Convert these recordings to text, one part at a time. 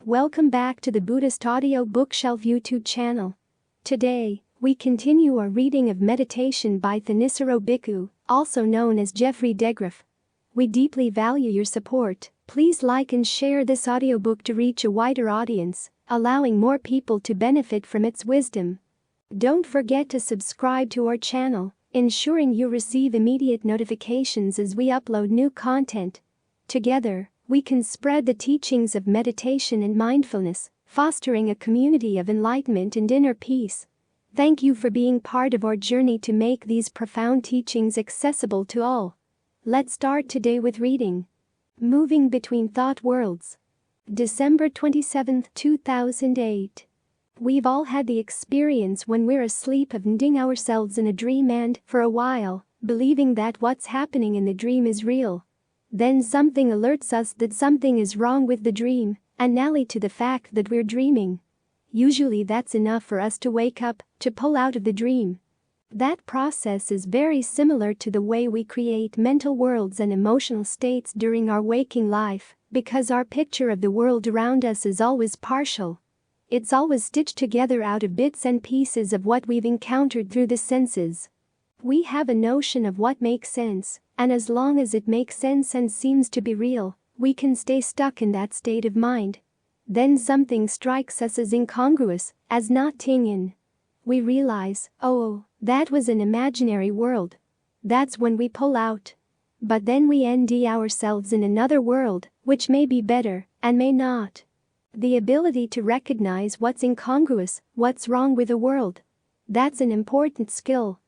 Welcome back to the Buddhist Audio Bookshelf YouTube channel. Today, we continue our reading of Meditation by Thanissaro Bhikkhu, also known as Geoffrey DeGraff. We deeply value your support. Please like and share this audiobook to reach a wider audience, allowing more people to benefit from its wisdom. Don't forget to subscribe to our channel, ensuring you receive immediate notifications as we upload new content. Together, we can spread the teachings of meditation and mindfulness, fostering a community of enlightenment and inner peace. Thank you for being part of our journey to make these profound teachings accessible to all. Let's start today with reading. Moving Between Thought Worlds. December 27, 2008. We've all had the experience when we're asleep of finding ourselves in a dream and, for a while, believing that what's happening in the dream is real. Then something alerts us that something is wrong with the dream, and nally to the fact that we're dreaming. Usually that's enough for us to wake up, to pull out of the dream. That process is very similar to the way we create mental worlds and emotional states during our waking life, because our picture of the world around us is always partial. It's always stitched together out of bits and pieces of what we've encountered through the senses. We have a notion of what makes sense, and as long as it makes sense and seems to be real, we can stay stuck in that state of mind. Then something strikes us as incongruous, as not ting in. We realize, oh, that was an imaginary world. That's when we pull out. But then we end ourselves in another world, which may be better, and may not. The ability to recognize what's incongruous, what's wrong with the world. That's an important skill.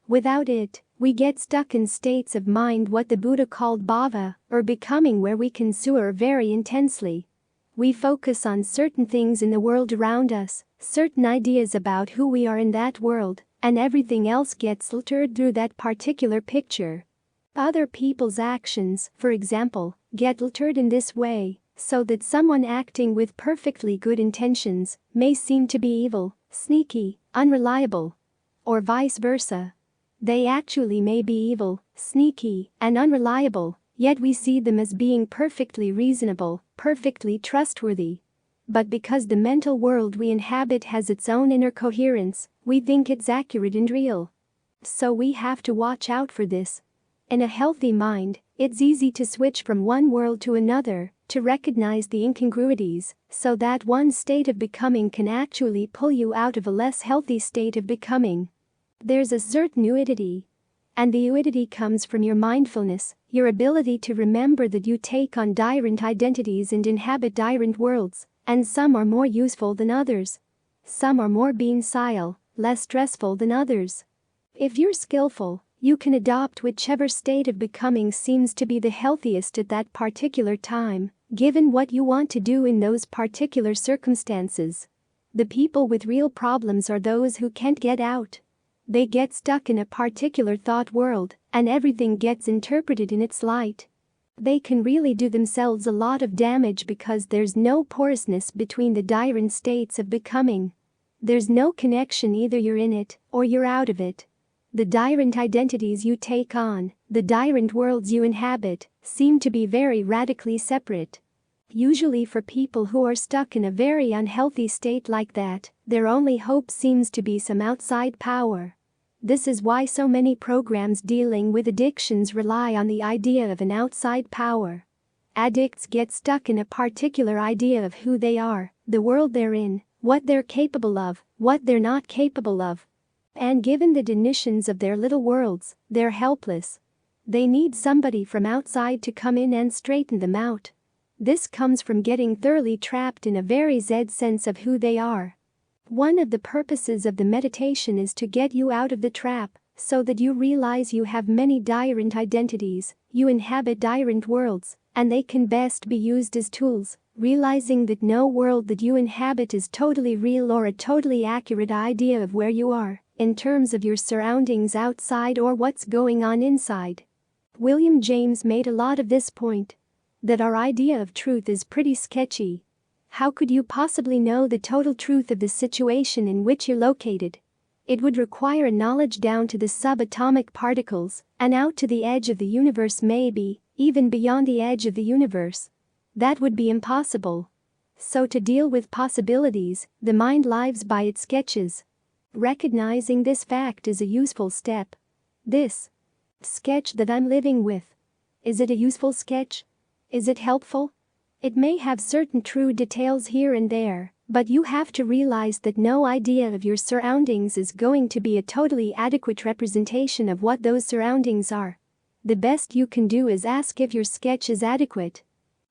Without it, we get stuck in states of mind what the Buddha called bhava, or becoming, where we can soar very intensely. We focus on certain things in the world around us, certain ideas about who we are in that world, and everything else gets filtered through that particular picture. Other people's actions, for example, get filtered in this way, so that someone acting with perfectly good intentions may seem to be evil, sneaky, unreliable. Or vice versa. They actually may be evil, sneaky, and unreliable, yet we see them as being perfectly reasonable, perfectly trustworthy. But because the mental world we inhabit has its own inner coherence, we think it's accurate and real. So we have to watch out for this. In a healthy mind, it's easy to switch from one world to another, to recognize the incongruities, so that one state of becoming can actually pull you out of a less healthy state of becoming. There's a certain fluidity. And the fluidity comes from your mindfulness, your ability to remember that you take on different identities and inhabit different worlds, and some are more useful than others. Some are more beneficial, less stressful than others. If you're skillful, you can adopt whichever state of becoming seems to be the healthiest at that particular time, given what you want to do in those particular circumstances. The people with real problems are those who can't get out. They get stuck in a particular thought world, and everything gets interpreted in its light. They can really do themselves a lot of damage because there's no porousness between the different states of becoming. There's no connection, either you're in it or you're out of it. The different identities you take on, the different worlds you inhabit, seem to be very radically separate. Usually for people who are stuck in a very unhealthy state like that, their only hope seems to be some outside power. This is why so many programs dealing with addictions rely on the idea of an outside power. Addicts get stuck in a particular idea of who they are, the world they're in, what they're capable of, what they're not capable of. And given the definitions of their little worlds, they're helpless. They need somebody from outside to come in and straighten them out. This comes from getting thoroughly trapped in a very Zed sense of who they are. One of the purposes of the meditation is to get you out of the trap, so that you realize you have many different identities, you inhabit different worlds, and they can best be used as tools, realizing that no world that you inhabit is totally real or a totally accurate idea of where you are, in terms of your surroundings outside or what's going on inside. William James made a lot of this point. That our idea of truth is pretty sketchy. How could you possibly know the total truth of the situation in which you're located? It would require a knowledge down to the subatomic particles, and out to the edge of the universe, maybe, even beyond the edge of the universe. That would be impossible. So to deal with possibilities, the mind lives by its sketches. Recognizing this fact is a useful step. This sketch that I'm living with. Is it a useful sketch? Is it helpful? It may have certain true details here and there, but you have to realize that no idea of your surroundings is going to be a totally adequate representation of what those surroundings are. The best you can do is ask if your sketch is adequate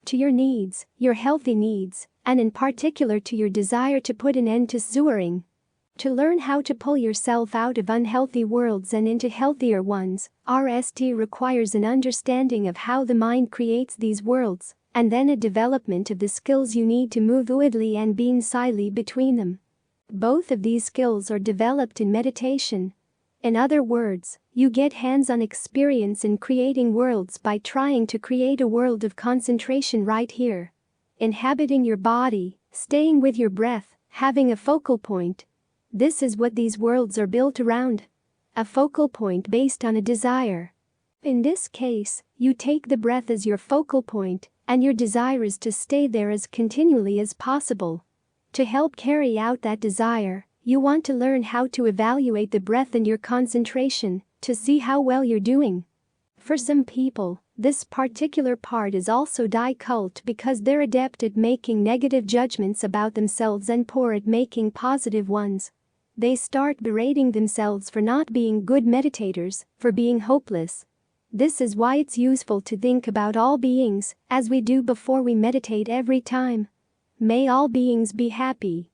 to your needs, your healthy needs, and in particular to your desire to put an end to sewering. To learn how to pull yourself out of unhealthy worlds and into healthier ones, RST requires an understanding of how the mind creates these worlds, and then a development of the skills you need to move fluidly and being silently between them. Both of these skills are developed in meditation. In other words, you get hands-on experience in creating worlds by trying to create a world of concentration right here. Inhabiting your body, staying with your breath, having a focal point. This is what these worlds are built around. A focal point based on a desire. In this case, you take the breath as your focal point, and your desire is to stay there as continually as possible. To help carry out that desire, you want to learn how to evaluate the breath and your concentration, to see how well you're doing. For some people, this particular part is also difficult because they're adept at making negative judgments about themselves and poor at making positive ones. They start berating themselves for not being good meditators, for being hopeless. This is why it's useful to think about all beings, as we do before we meditate every time. May all beings be happy.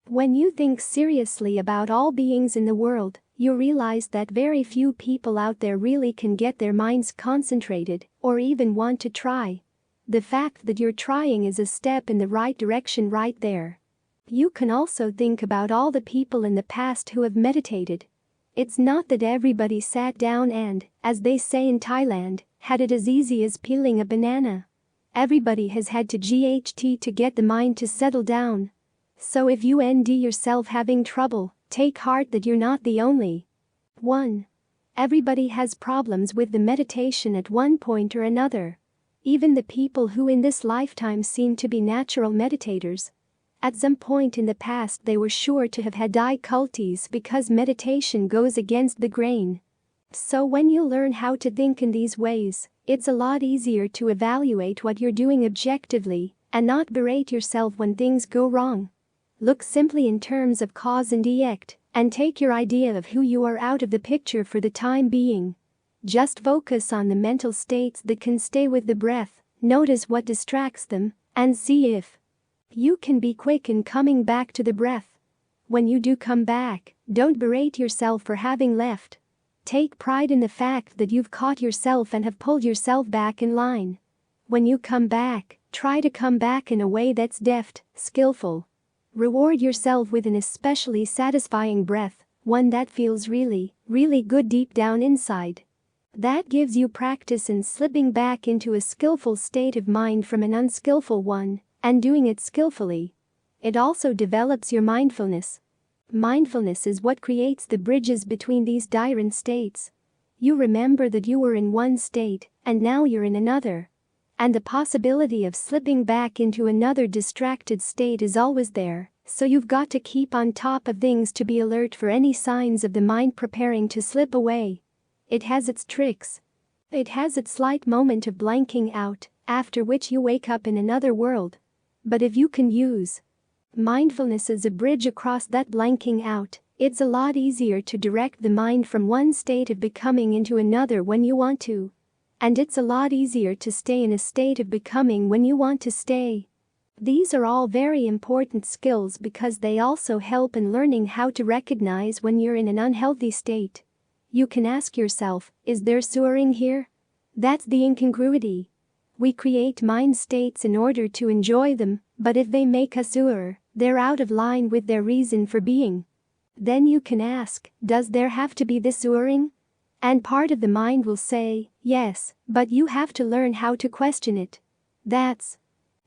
When you think seriously about all beings in the world, you realize that very few people out there really can get their minds concentrated, or even want to try. The fact that you're trying is a step in the right direction right there. You can also think about all the people in the past who have meditated. It's not that everybody sat down and, as they say in Thailand, had it as easy as peeling a banana. Everybody has had to GHT to get the mind to settle down. So if you ND yourself having trouble, take heart that you're not the only one. Everybody has problems with the meditation at one point or another. Even the people who in this lifetime seem to be natural meditators. At some point in the past they were sure to have had difficulties because meditation goes against the grain. So when you learn how to think in these ways, it's a lot easier to evaluate what you're doing objectively and not berate yourself when things go wrong. Look simply in terms of cause and effect, and take your idea of who you are out of the picture for the time being. Just focus on the mental states that can stay with the breath, notice what distracts them, and see if you can be quick in coming back to the breath. When you do come back, don't berate yourself for having left. Take pride in the fact that you've caught yourself and have pulled yourself back in line. When you come back, try to come back in a way that's deft, skillful. Reward yourself with an especially satisfying breath, one that feels really, really good deep down inside. That gives you practice in slipping back into a skillful state of mind from an unskillful one, and doing it skillfully. It also develops your mindfulness. Mindfulness is what creates the bridges between these different states. You remember that you were in one state, and now you're in another. And the possibility of slipping back into another distracted state is always there, so you've got to keep on top of things to be alert for any signs of the mind preparing to slip away. It has its tricks. It has its slight moment of blanking out, after which you wake up in another world. But if you can use mindfulness as a bridge across that blanking out, it's a lot easier to direct the mind from one state of becoming into another when you want to. And it's a lot easier to stay in a state of becoming when you want to stay. These are all very important skills because they also help in learning how to recognize when you're in an unhealthy state. You can ask yourself, is there sewering here? That's the incongruity. We create mind states in order to enjoy them, but if they make us sewer, they're out of line with their reason for being. Then you can ask, does there have to be this sewering? And part of the mind will say, yes, but you have to learn how to question it. That's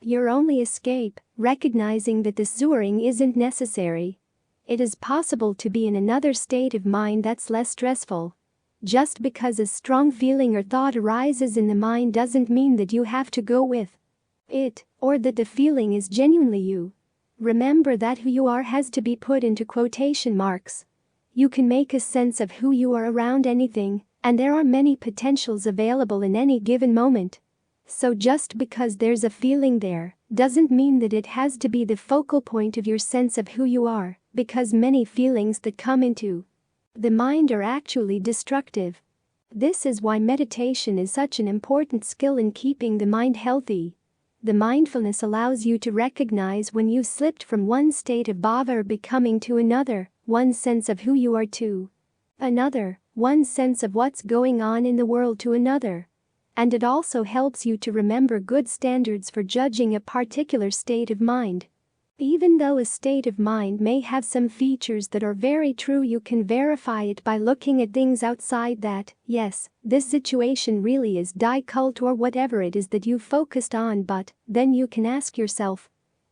your only escape, recognizing that the sewering isn't necessary. It is possible to be in another state of mind that's less stressful. Just because a strong feeling or thought arises in the mind doesn't mean that you have to go with it, or that the feeling is genuinely you. Remember that who you are has to be put into quotation marks. You can make a sense of who you are around anything, and there are many potentials available in any given moment. So just because there's a feeling there, doesn't mean that it has to be the focal point of your sense of who you are, because many feelings that come into the mind are actually destructive. This is why meditation is such an important skill in keeping the mind healthy. The mindfulness allows you to recognize when you've slipped from one state of bhava or becoming to another, one sense of who you are to another, one sense of what's going on in the world to another. And it also helps you to remember good standards for judging a particular state of mind. Even though a state of mind may have some features that are very true, you can verify it by looking at things outside that. Yes, this situation really is cult or whatever it is that you focused on, but then you can ask yourself,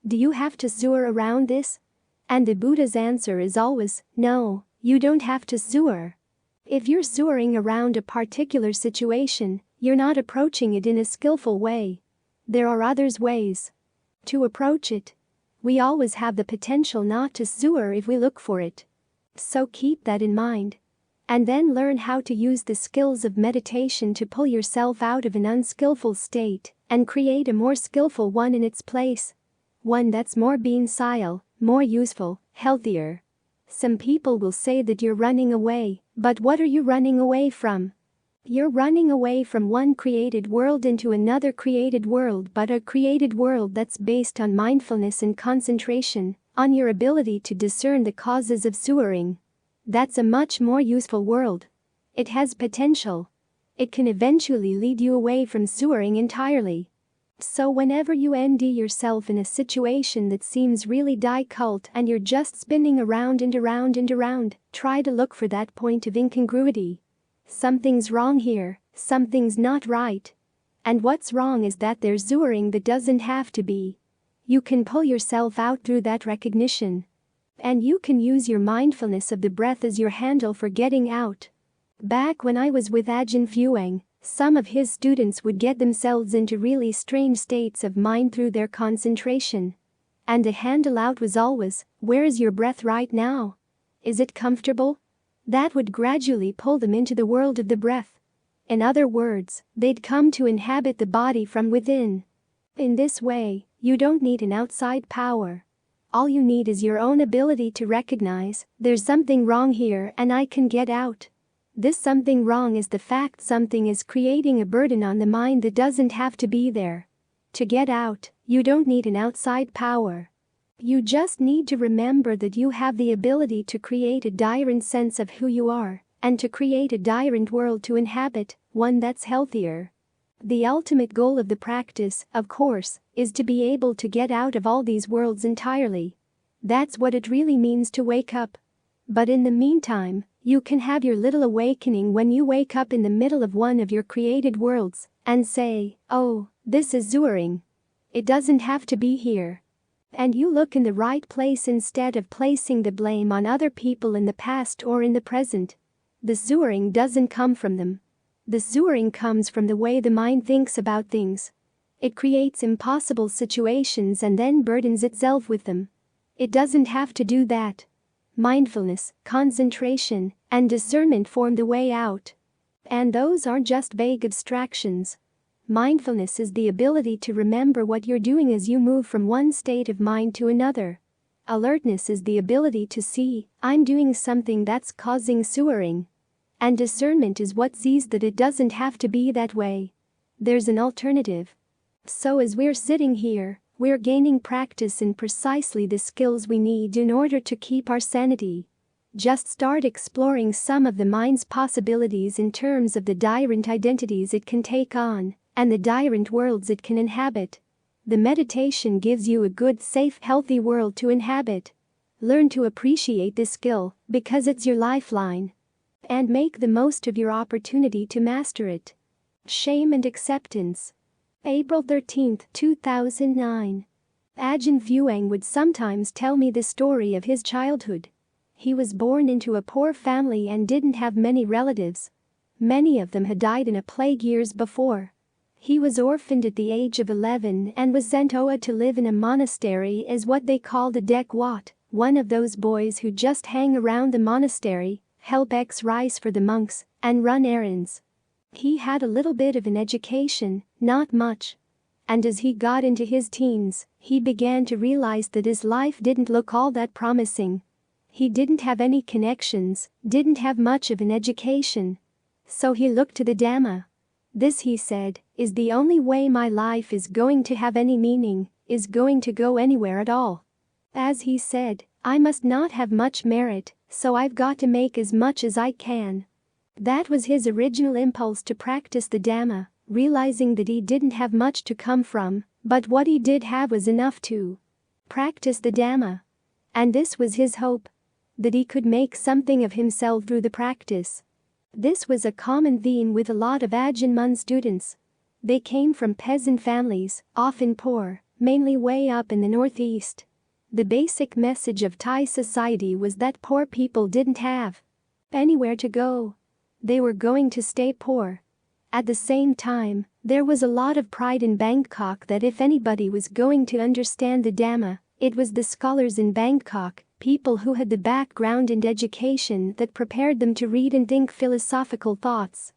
do you have to sewer around this? And the Buddha's answer is always, no, you don't have to sewer. If you're sewering around a particular situation, you're not approaching it in a skillful way. There are other ways to approach it. We always have the potential not to sewer if we look for it. So keep that in mind. And then learn how to use the skills of meditation to pull yourself out of an unskillful state and create a more skillful one in its place. One that's more beneficial, more useful, healthier. Some people will say that you're running away, but what are you running away from? You're running away from one created world into another created world, but a created world that's based on mindfulness and concentration, on your ability to discern the causes of sewering. That's a much more useful world. It has potential. It can eventually lead you away from sewering entirely. So whenever you find yourself in a situation that seems really cult and you're just spinning around and around and around, try to look for that point of incongruity. Something's wrong here, something's not right. And what's wrong is that there's sewering that doesn't have to be. You can pull yourself out through that recognition. And you can use your mindfulness of the breath as your handle for getting out. Back when I was with Ajahn Fuang, some of his students would get themselves into really strange states of mind through their concentration. And the handle out was always, where is your breath right now? Is it comfortable? That would gradually pull them into the world of the breath. In other words, they'd come to inhabit the body from within. In this way, you don't need an outside power. All you need is your own ability to recognize, there's something wrong here and I can get out. This something wrong is the fact something is creating a burden on the mind that doesn't have to be there. To get out, you don't need an outside power. You just need to remember that you have the ability to create a different sense of who you are, and to create a different world to inhabit, one that's healthier. The ultimate goal of the practice, of course, is to be able to get out of all these worlds entirely. That's what it really means to wake up. But in the meantime, you can have your little awakening when you wake up in the middle of one of your created worlds, and say, oh, this is sewering. It doesn't have to be here. And you look in the right place instead of placing the blame on other people in the past or in the present. The sewering doesn't come from them. The sewering comes from the way the mind thinks about things. It creates impossible situations and then burdens itself with them. It doesn't have to do that. Mindfulness, concentration, and discernment form the way out. And those aren't just vague abstractions. Mindfulness is the ability to remember what you're doing as you move from one state of mind to another. Alertness is the ability to see, I'm doing something that's causing sewering. And discernment is what sees that it doesn't have to be that way. There's an alternative. So as we're sitting here, we're gaining practice in precisely the skills we need in order to keep our sanity. Just start exploring some of the mind's possibilities in terms of the different identities it can take on, and the different worlds it can inhabit. The meditation gives you a good, safe, healthy world to inhabit. Learn to appreciate this skill, because it's your lifeline. And make the most of your opportunity to master it. Shame and acceptance. April 13, 2009. Ajahn Fuang would sometimes tell me the story of his childhood. He was born into a poor family and didn't have many relatives. Many of them had died in a plague years before. He was orphaned at the age of 11 and was sent to live in a monastery as what they called a dekwat, one of those boys who just hang around the monastery, help ex rice for the monks, and run errands. He had a little bit of an education, not much. And as he got into his teens, he began to realize that his life didn't look all that promising. He didn't have any connections, didn't have much of an education. So he looked to the Dhamma. This, he said, is the only way my life is going to have any meaning, is going to go anywhere at all. As he said, I must not have much merit, so I've got to make as much as I can. That was his original impulse to practice the Dhamma, realizing that he didn't have much to come from, but what he did have was enough to practice the Dhamma. And this was his hope, that he could make something of himself through the practice. This was a common theme with a lot of Ajahn Mun students. They came from peasant families, often poor, mainly way up in the northeast. The basic message of Thai society was that poor people didn't have anywhere to go. They were going to stay poor. At the same time, there was a lot of pride in Bangkok that if anybody was going to understand the Dhamma, it was the scholars in Bangkok, people who had the background and education that prepared them to read and think philosophical thoughts.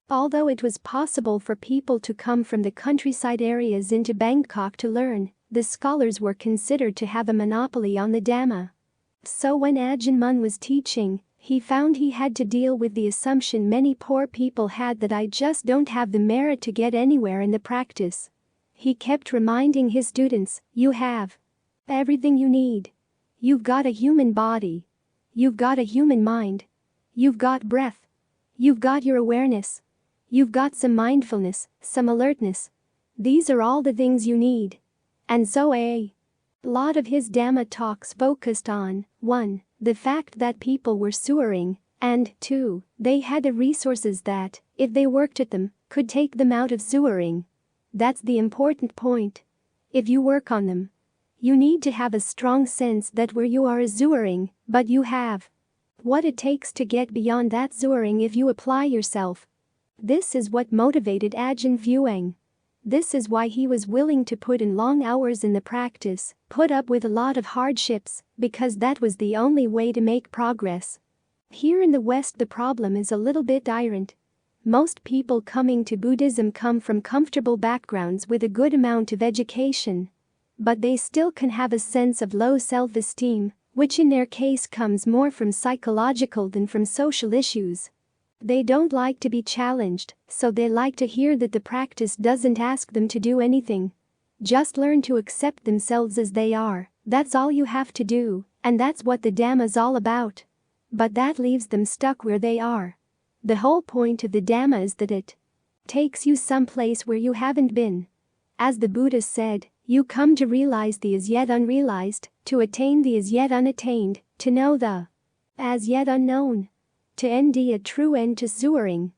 Although it was possible for people to come from the countryside areas into Bangkok to learn, the scholars were considered to have a monopoly on the Dhamma. So when Ajahn Mun was teaching, he found he had to deal with the assumption many poor people had that I just don't have the merit to get anywhere in the practice. He kept reminding his students, you have everything you need. You've got a human body. You've got a human mind. You've got breath. You've got your awareness. You've got some mindfulness, some alertness. These are all the things you need. And so a lot of his Dhamma talks focused on 1. The fact that people were sewering, and 2. They had the resources that, if they worked at them, could take them out of sewering. That's the important point. If you work on them, you need to have a strong sense that where you are is sewering, but you have what it takes to get beyond that sewering if you apply yourself. This is what motivated Ajahn Fuang. This is why he was willing to put in long hours in the practice, put up with a lot of hardships, because that was the only way to make progress. Here in the West the problem is a little bit different. Most people coming to Buddhism come from comfortable backgrounds with a good amount of education. But they still can have a sense of low self-esteem, which in their case comes more from psychological than from social issues. They don't like to be challenged, so they like to hear that the practice doesn't ask them to do anything. Just learn to accept themselves as they are, that's all you have to do, and that's what the Dhamma's all about. But that leaves them stuck where they are. The whole point of the Dhamma is that it takes you someplace where you haven't been. As the Buddha said, you come to realize the as yet unrealized, to attain the as yet unattained, to know the as yet unknown. To end a true end to sewering.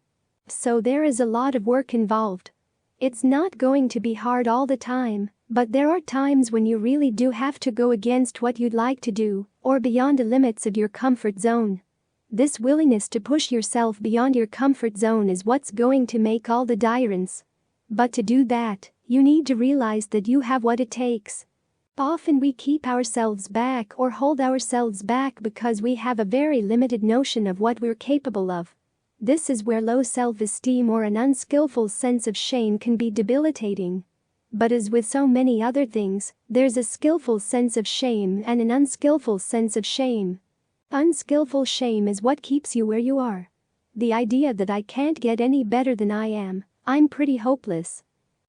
So there is a lot of work involved. It's not going to be hard all the time, but there are times when you really do have to go against what you'd like to do, or beyond the limits of your comfort zone. This willingness to push yourself beyond your comfort zone is what's going to make all the difference. But to do that, you need to realize that you have what it takes. Often we keep ourselves back or hold ourselves back because we have a very limited notion of what we're capable of. This is where low self-esteem or an unskillful sense of shame can be debilitating. But as with so many other things, there's a skillful sense of shame and an unskillful sense of shame. Unskillful shame is what keeps you where you are. The idea that I can't get any better than I am, I'm pretty hopeless.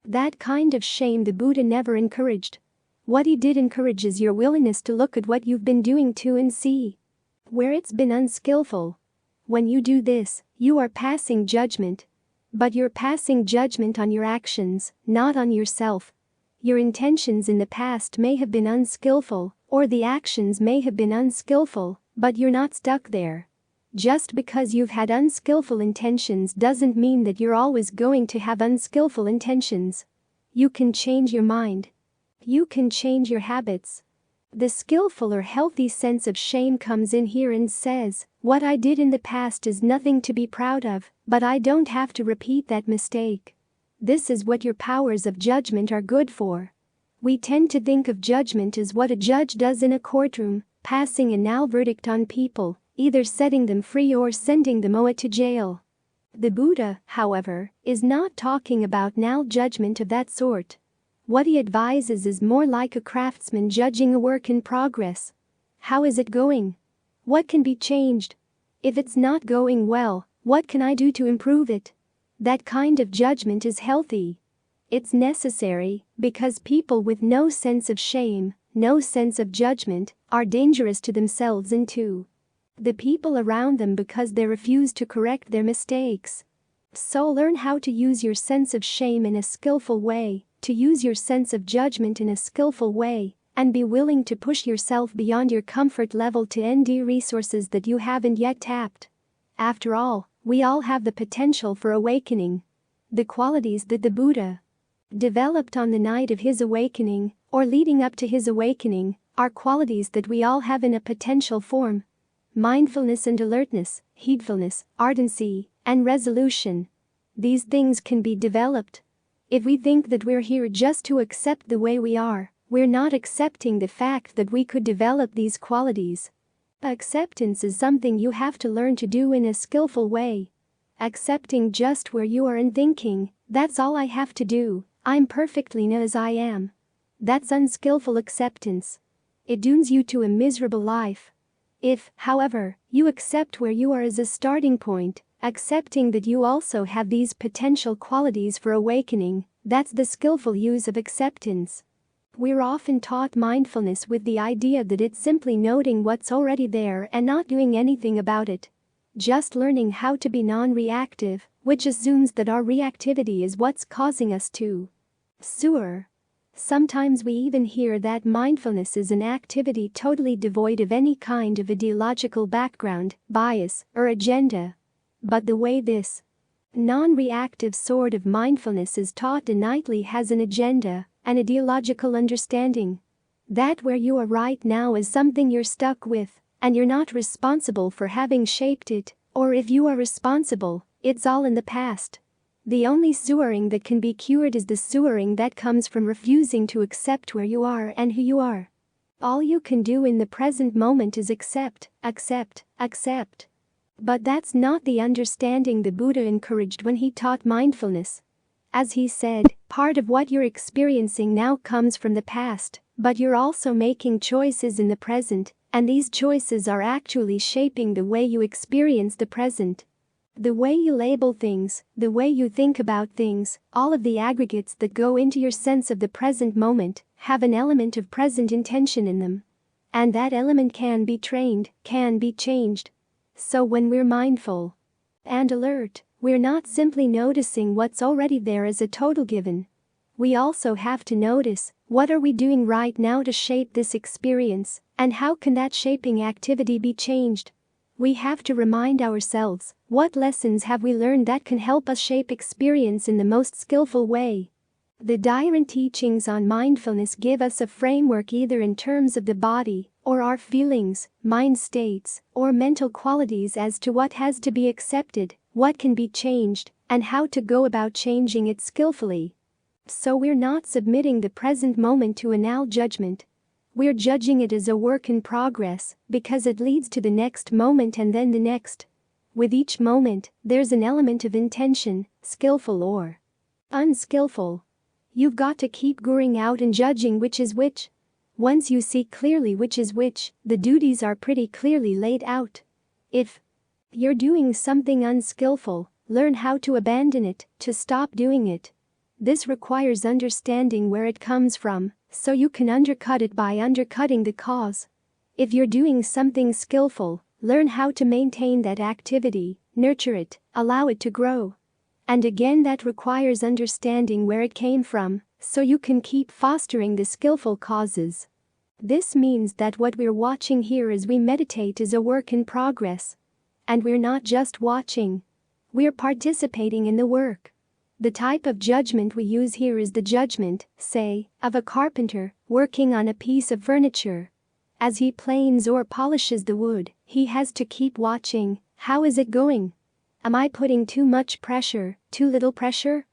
That kind of shame the Buddha never encouraged. What he did encourage is your willingness to look at what you've been doing to and see where it's been unskillful. When you do this, you are passing judgment. But you're passing judgment on your actions, not on yourself. Your intentions in the past may have been unskillful, or the actions may have been unskillful, but you're not stuck there. Just because you've had unskillful intentions doesn't mean that you're always going to have unskillful intentions. You can change your mind. You can change your habits. The skillful or healthy sense of shame comes in here and says, what I did in the past is nothing to be proud of, but I don't have to repeat that mistake. This is what your powers of judgment are good for. We tend to think of judgment as what a judge does in a courtroom, passing a now verdict on people, either setting them free or sending them to jail. The Buddha, however, is not talking about now judgment of that sort. What he advises is more like a craftsman judging a work in progress. How is it going? What can be changed? If it's not going well, what can I do to improve it? That kind of judgment is healthy. It's necessary, because people with no sense of shame, no sense of judgment, are dangerous to themselves and to the people around them because they refuse to correct their mistakes. So learn how to use your sense of shame in a skillful way, to use your sense of judgment in a skillful way, and be willing to push yourself beyond your comfort level to ND resources that you haven't yet tapped. After all, we all have the potential for awakening. The qualities that the Buddha developed on the night of his awakening, or leading up to his awakening, are qualities that we all have in a potential form. Mindfulness and alertness, heedfulness, ardency, and resolution. These things can be developed. If we think that we're here just to accept the way we are, we're not accepting the fact that we could develop these qualities. Acceptance is something you have to learn to do in a skillful way. Accepting just where you are and thinking, that's all I have to do, I'm perfectly as I am. That's unskillful acceptance. It dooms you to a miserable life. If, however, you accept where you are as a starting point, accepting that you also have these potential qualities for awakening, that's the skillful use of acceptance. We're often taught mindfulness with the idea that it's simply noting what's already there and not doing anything about it. Just learning how to be non-reactive, which assumes that our reactivity is what's causing us to soar. Sometimes we even hear that mindfulness is an activity totally devoid of any kind of ideological background, bias, or agenda. But the way this non-reactive sort of mindfulness is taught innately has an agenda, an ideological understanding. That where you are right now is something you're stuck with, and you're not responsible for having shaped it, or if you are responsible, it's all in the past. The only sewering that can be cured is the sewering that comes from refusing to accept where you are and who you are. All you can do in the present moment is accept, accept, accept. But that's not the understanding the Buddha encouraged when he taught mindfulness. As he said, part of what you're experiencing now comes from the past, but you're also making choices in the present, and these choices are actually shaping the way you experience the present. The way you label things, the way you think about things, all of the aggregates that go into your sense of the present moment, have an element of present intention in them. And that element can be trained, can be changed. So when we're mindful and alert, we're not simply noticing what's already there as a total given. We also have to notice, what are we doing right now to shape this experience, and how can that shaping activity be changed? We have to remind ourselves, what lessons have we learned that can help us shape experience in the most skillful way? The Dhyaryn teachings on mindfulness give us a framework either in terms of the body, or our feelings, mind states, or mental qualities as to what has to be accepted, what can be changed, and how to go about changing it skillfully. So we're not submitting the present moment to a now judgment. We're judging it as a work in progress, because it leads to the next moment and then the next. With each moment, there's an element of intention, skillful or unskillful. You've got to keep going out and judging which is which. Once you see clearly which is which, the duties are pretty clearly laid out. If you're doing something unskillful, learn how to abandon it, to stop doing it. This requires understanding where it comes from, so you can undercut it by undercutting the cause. If you're doing something skillful, learn how to maintain that activity, nurture it, allow it to grow. And again, that requires understanding where it came from, so you can keep fostering the skillful causes. This means that what we're watching here as we meditate is a work in progress. And we're not just watching. We're participating in the work. The type of judgment we use here is the judgment, say, of a carpenter working on a piece of furniture. As he planes or polishes the wood, he has to keep watching. How is it going? Am I putting too much pressure, too little pressure?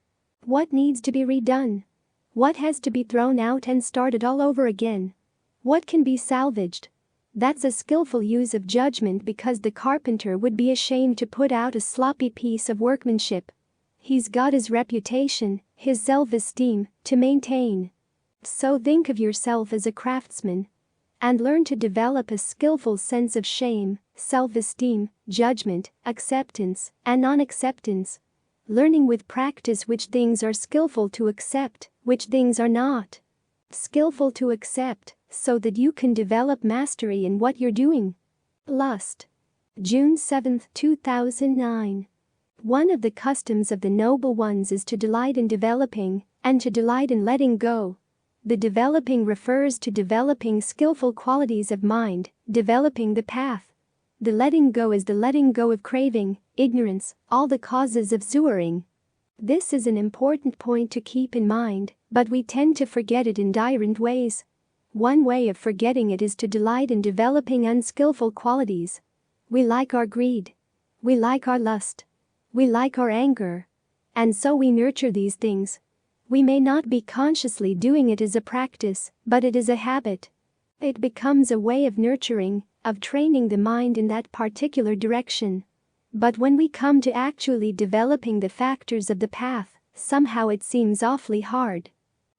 What needs to be redone? What has to be thrown out and started all over again? What can be salvaged? That's a skillful use of judgment, because the carpenter would be ashamed to put out a sloppy piece of workmanship. He's got his reputation, his self-esteem, to maintain. So think of yourself as a craftsman. And learn to develop a skillful sense of shame, self-esteem, judgment, acceptance, and non-acceptance. Learning with practice which things are skillful to accept, which things are not. Skillful to accept, so that you can develop mastery in what you're doing. Lust. June 7, 2009. One of the customs of the noble ones is to delight in developing, and to delight in letting go. The developing refers to developing skillful qualities of mind, developing the path. The letting go is the letting go of craving, ignorance, all the causes of suffering. This is an important point to keep in mind, but we tend to forget it in different ways. One way of forgetting it is to delight in developing unskillful qualities. We like our greed. We like our lust. We like our anger. And so we nurture these things. We may not be consciously doing it as a practice, but it is a habit. It becomes a way of nurturing, of training the mind in that particular direction. But when we come to actually developing the factors of the path, somehow it seems awfully hard.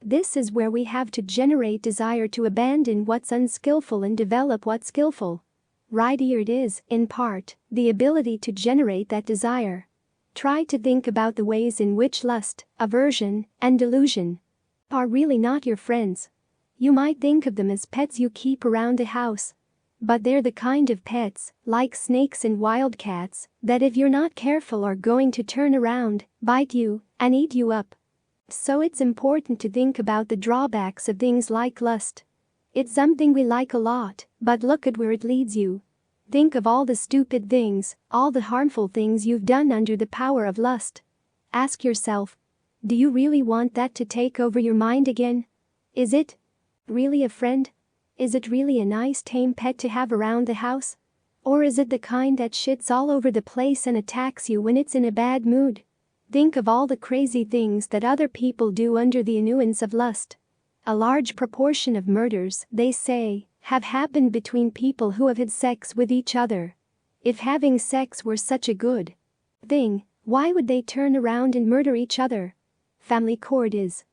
This is where we have to generate desire to abandon what's unskillful and develop what's skillful. Right here it is, in part, the ability to generate that desire. Try to think about the ways in which lust, aversion, and delusion are really not your friends. You might think of them as pets you keep around the house. But they're the kind of pets, like snakes and wildcats, that if you're not careful are going to turn around, bite you, and eat you up. So it's important to think about the drawbacks of things like lust. It's something we like a lot, but look at where it leads you. Think of all the stupid things, all the harmful things you've done under the power of lust. Ask yourself, do you really want that to take over your mind again? Is it really a friend? Is it really a nice tame pet to have around the house? Or is it the kind that shits all over the place and attacks you when it's in a bad mood? Think of all the crazy things that other people do under the influence of lust. A large proportion of murders, they say, have happened between people who have had sex with each other. If having sex were such a good thing, why would they turn around and murder each other? Family court is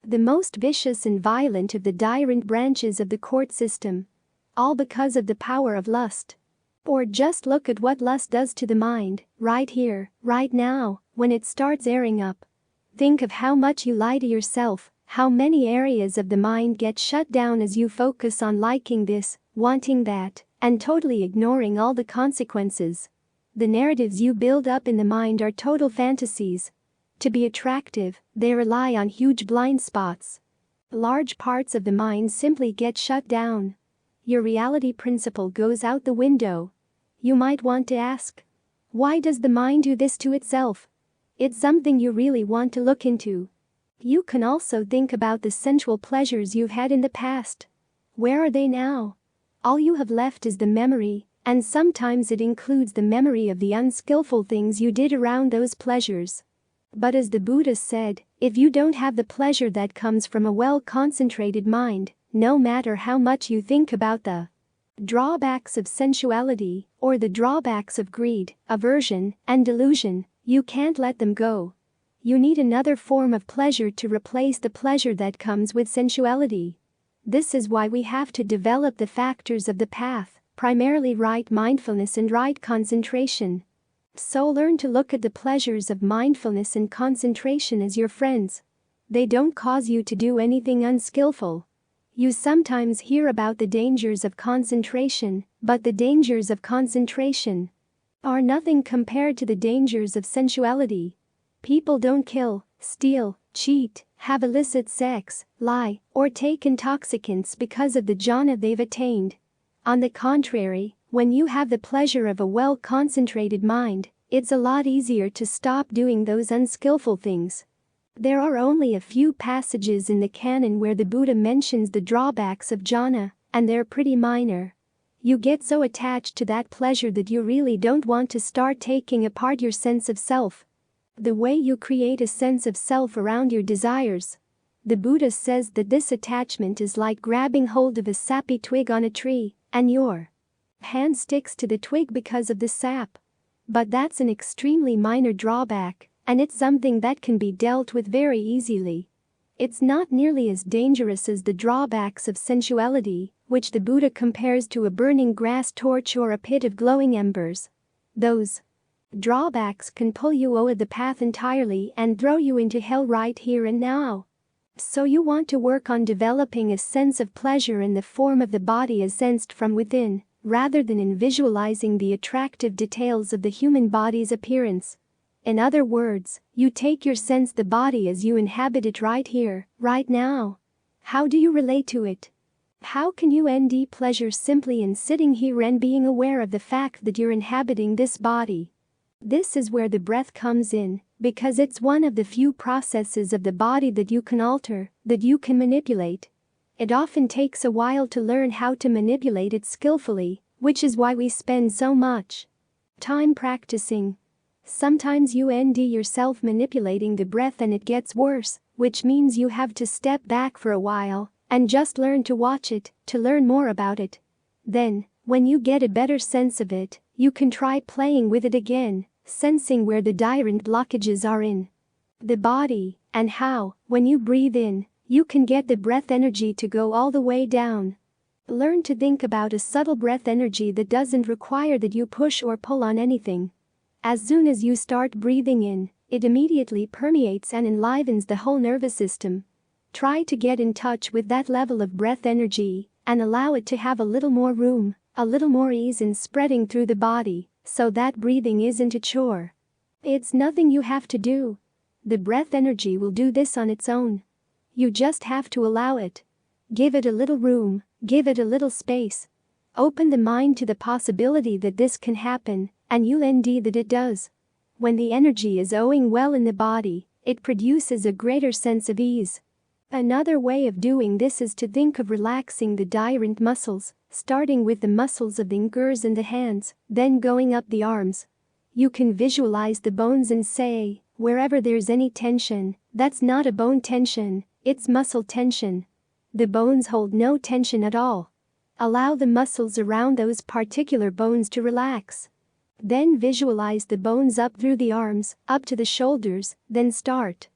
the most vicious and violent of the different branches of the court system. All because of the power of lust. Or just look at what lust does to the mind, right here, right now, when it starts airing up. Think of how much you lie to yourself, how many areas of the mind get shut down as you focus on liking this, wanting that, and totally ignoring all the consequences. The narratives you build up in the mind are total fantasies. To be attractive, they rely on huge blind spots. Large parts of the mind simply get shut down. Your reality principle goes out the window. You might want to ask, why does the mind do this to itself? It's something you really want to look into. You can also think about the sensual pleasures you've had in the past. Where are they now? All you have left is the memory, and sometimes it includes the memory of the unskillful things you did around those pleasures. But as the Buddha said, if you don't have the pleasure that comes from a well-concentrated mind, no matter how much you think about the drawbacks of sensuality, or the drawbacks of greed, aversion, and delusion, you can't let them go. You need another form of pleasure to replace the pleasure that comes with sensuality. This is why we have to develop the factors of the path, primarily right mindfulness and right concentration. So learn to look at the pleasures of mindfulness and concentration as your friends. They don't cause you to do anything unskillful. You sometimes hear about the dangers of concentration, but the dangers of concentration are nothing compared to the dangers of sensuality. People don't kill, steal, cheat, have illicit sex, lie, or take intoxicants because of the jhana they've attained. On the contrary, when you have the pleasure of a well-concentrated mind, it's a lot easier to stop doing those unskillful things. There are only a few passages in the canon where the Buddha mentions the drawbacks of jhana, and they're pretty minor. You get so attached to that pleasure that you really don't want to start taking apart your sense of self. The way you create a sense of self around your desires. The Buddha says that this attachment is like grabbing hold of a sappy twig on a tree, and your hand sticks to the twig because of the sap. But that's an extremely minor drawback, and it's something that can be dealt with very easily. It's not nearly as dangerous as the drawbacks of sensuality, which the Buddha compares to a burning grass torch or a pit of glowing embers. Those drawbacks can pull you over the path entirely and throw you into hell right here and now. So you want to work on developing a sense of pleasure in the form of the body as sensed from within, rather than in visualizing the attractive details of the human body's appearance. In other words, you take your sense the body as you inhabit it right here, right now. How do you relate to it? How can you find pleasure simply in sitting here and being aware of the fact that you're inhabiting this body? This is where the breath comes in, because it's one of the few processes of the body that you can alter, that you can manipulate. It often takes a while to learn how to manipulate it skillfully, which is why we spend so much time practicing. Sometimes you find yourself manipulating the breath and it gets worse, which means you have to step back for a while and just learn to watch it, to learn more about it. Then, when you get a better sense of it, you can try playing with it again, sensing where the different blockages are in the body, and how, when you breathe in, you can get the breath energy to go all the way down. Learn to think about a subtle breath energy that doesn't require that you push or pull on anything. As soon as you start breathing in, it immediately permeates and enlivens the whole nervous system. Try to get in touch with that level of breath energy and allow it to have a little more room, a little more ease in spreading through the body, so that breathing isn't a chore. It's nothing you have to do. The breath energy will do this on its own. You just have to allow it. Give it a little room, give it a little space. Open the mind to the possibility that this can happen, and you'll find that it does. When the energy is owing well in the body, it produces a greater sense of ease. Another way of doing this is to think of relaxing the different muscles, starting with the muscles of the fingers and the hands, then going up the arms. You can visualize the bones and say, wherever there's any tension, that's not a bone tension, it's muscle tension. The bones hold no tension at all. Allow the muscles around those particular bones to relax. Then visualize the bones up through the arms, up to the shoulders, then start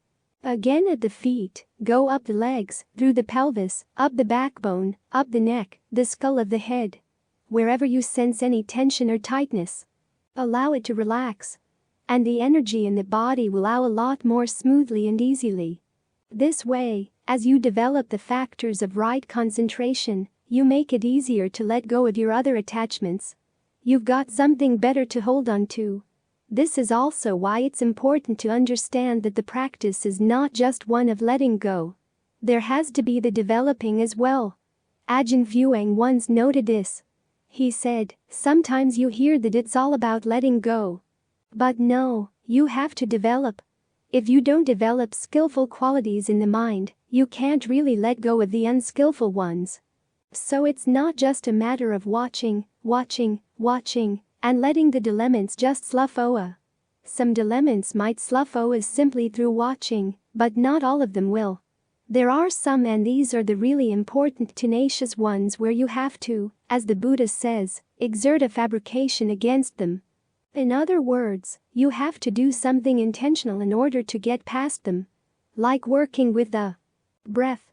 again at the feet, go up the legs, through the pelvis, up the backbone, up the neck, the skull of the head. Wherever you sense any tension or tightness, allow it to relax. And the energy in the body will flow a lot more smoothly and easily. This way, as you develop the factors of right concentration, you make it easier to let go of your other attachments. You've got something better to hold on to. This is also why it's important to understand that the practice is not just one of letting go. There has to be the developing as well. Ajahn Fuang once noted this. He said, sometimes you hear that it's all about letting go. But no, you have to develop. If you don't develop skillful qualities in the mind, you can't really let go of the unskillful ones. So it's not just a matter of watching, and letting the dilemmas just slough over. Some dilemmas might slough over simply through watching, but not all of them will. There are some, and these are the really important tenacious ones, where you have to, as the Buddha says, exert a fabrication against them. In other words, you have to do something intentional in order to get past them. Like working with the breath.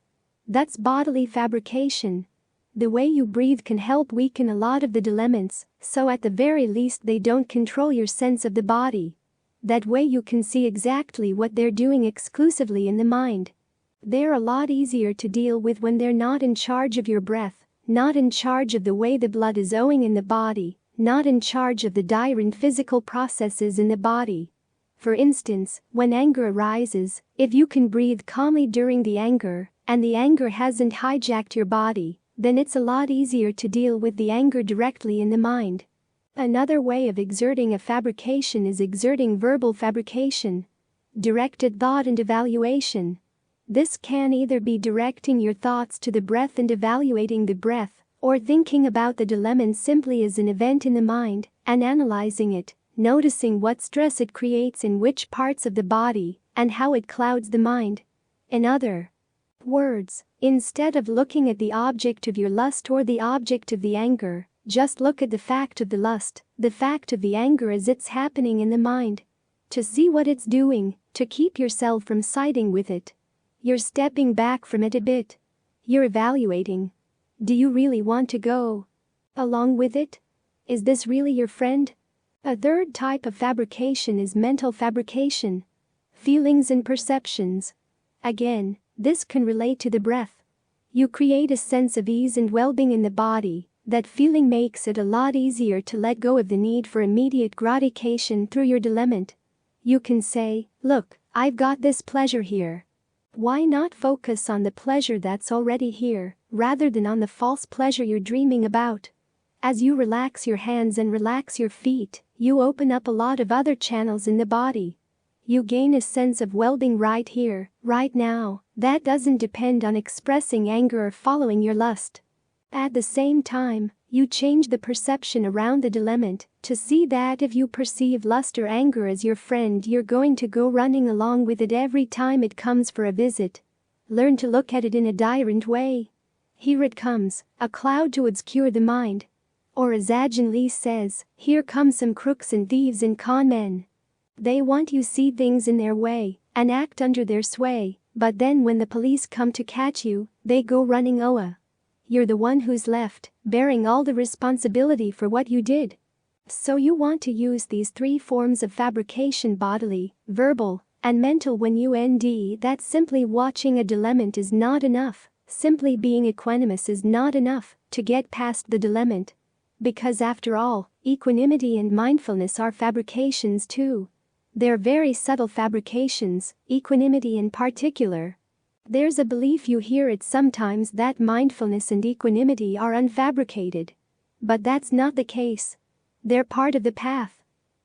That's bodily fabrication. The way you breathe can help weaken a lot of the dilemmas, so at the very least they don't control your sense of the body. That way you can see exactly what they're doing exclusively in the mind. They're a lot easier to deal with when they're not in charge of your breath, not in charge of the way the blood is flowing in the body, not in charge of the different physical processes in the body. For instance, when anger arises, if you can breathe calmly during the anger, and the anger hasn't hijacked your body, then it's a lot easier to deal with the anger directly in the mind. Another way of exerting a fabrication is exerting verbal fabrication. Directed thought and evaluation. This can either be directing your thoughts to the breath and evaluating the breath, or thinking about the dilemma simply as an event in the mind and analyzing it, noticing what stress it creates in which parts of the body and how it clouds the mind. In other words, instead of looking at the object of your lust or the object of the anger, just look at the fact of the lust, the fact of the anger as it's happening in the mind. To see what it's doing, to keep yourself from siding with it. You're stepping back from it a bit. You're evaluating. Do you really want to go along with it? Is this really your friend? A third type of fabrication is mental fabrication. Feelings and perceptions. Again, this can relate to the breath. You create a sense of ease and well-being in the body. That feeling makes it a lot easier to let go of the need for immediate gratification through your dilemma. You can say, look, I've got this pleasure here. Why not focus on the pleasure that's already here, rather than on the false pleasure you're dreaming about? As you relax your hands and relax your feet, you open up a lot of other channels in the body. You gain a sense of well-being right here, right now, that doesn't depend on expressing anger or following your lust. At the same time, you change the perception around the dilemma to see that if you perceive lust or anger as your friend, you're going to go running along with it every time it comes for a visit. Learn to look at it in a different way. Here it comes, a cloud to obscure the mind. Or as Ajahn Lee says, here come some crooks and thieves and con men. They want you to see things in their way and act under their sway, but then when the police come to catch you, they go running away. You're the one who's left, bearing all the responsibility for what you did. So you want to use these three forms of fabrication: bodily, verbal, and mental. When you end that simply watching a dilemma is not enough, simply being equanimous is not enough to get past the dilemma. Because after all, equanimity and mindfulness are fabrications too. They're very subtle fabrications, equanimity in particular. There's a belief, you hear it sometimes, that mindfulness and equanimity are unfabricated. But that's not the case. They're part of the path.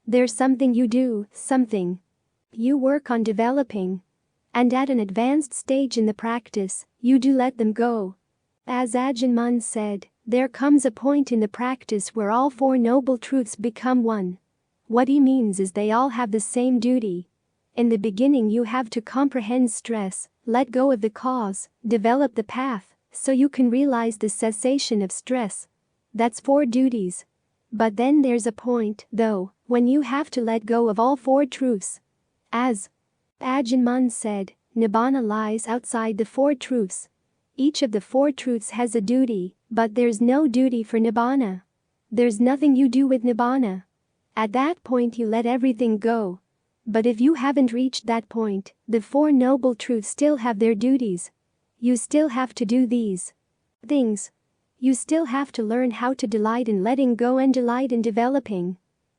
They're something you do, something you work on developing. And at an advanced stage in the practice, you do let them go. As Ajahn Mun said, there comes a point in the practice where all four noble truths become one. What he means is they all have the same duty. In the beginning you have to comprehend stress, let go of the cause, develop the path, so you can realize the cessation of stress. That's four duties. But then there's a point, though, when you have to let go of all four truths. As Ajahn Mun said, Nibbana lies outside the four truths. Each of the four truths has a duty, but there's no duty for Nibbana. There's nothing you do with Nibbana. At that point you let everything go. But if you haven't reached that point, the Four Noble Truths still have their duties. You still have to do these things. You still have to learn how to delight in letting go and delight in developing.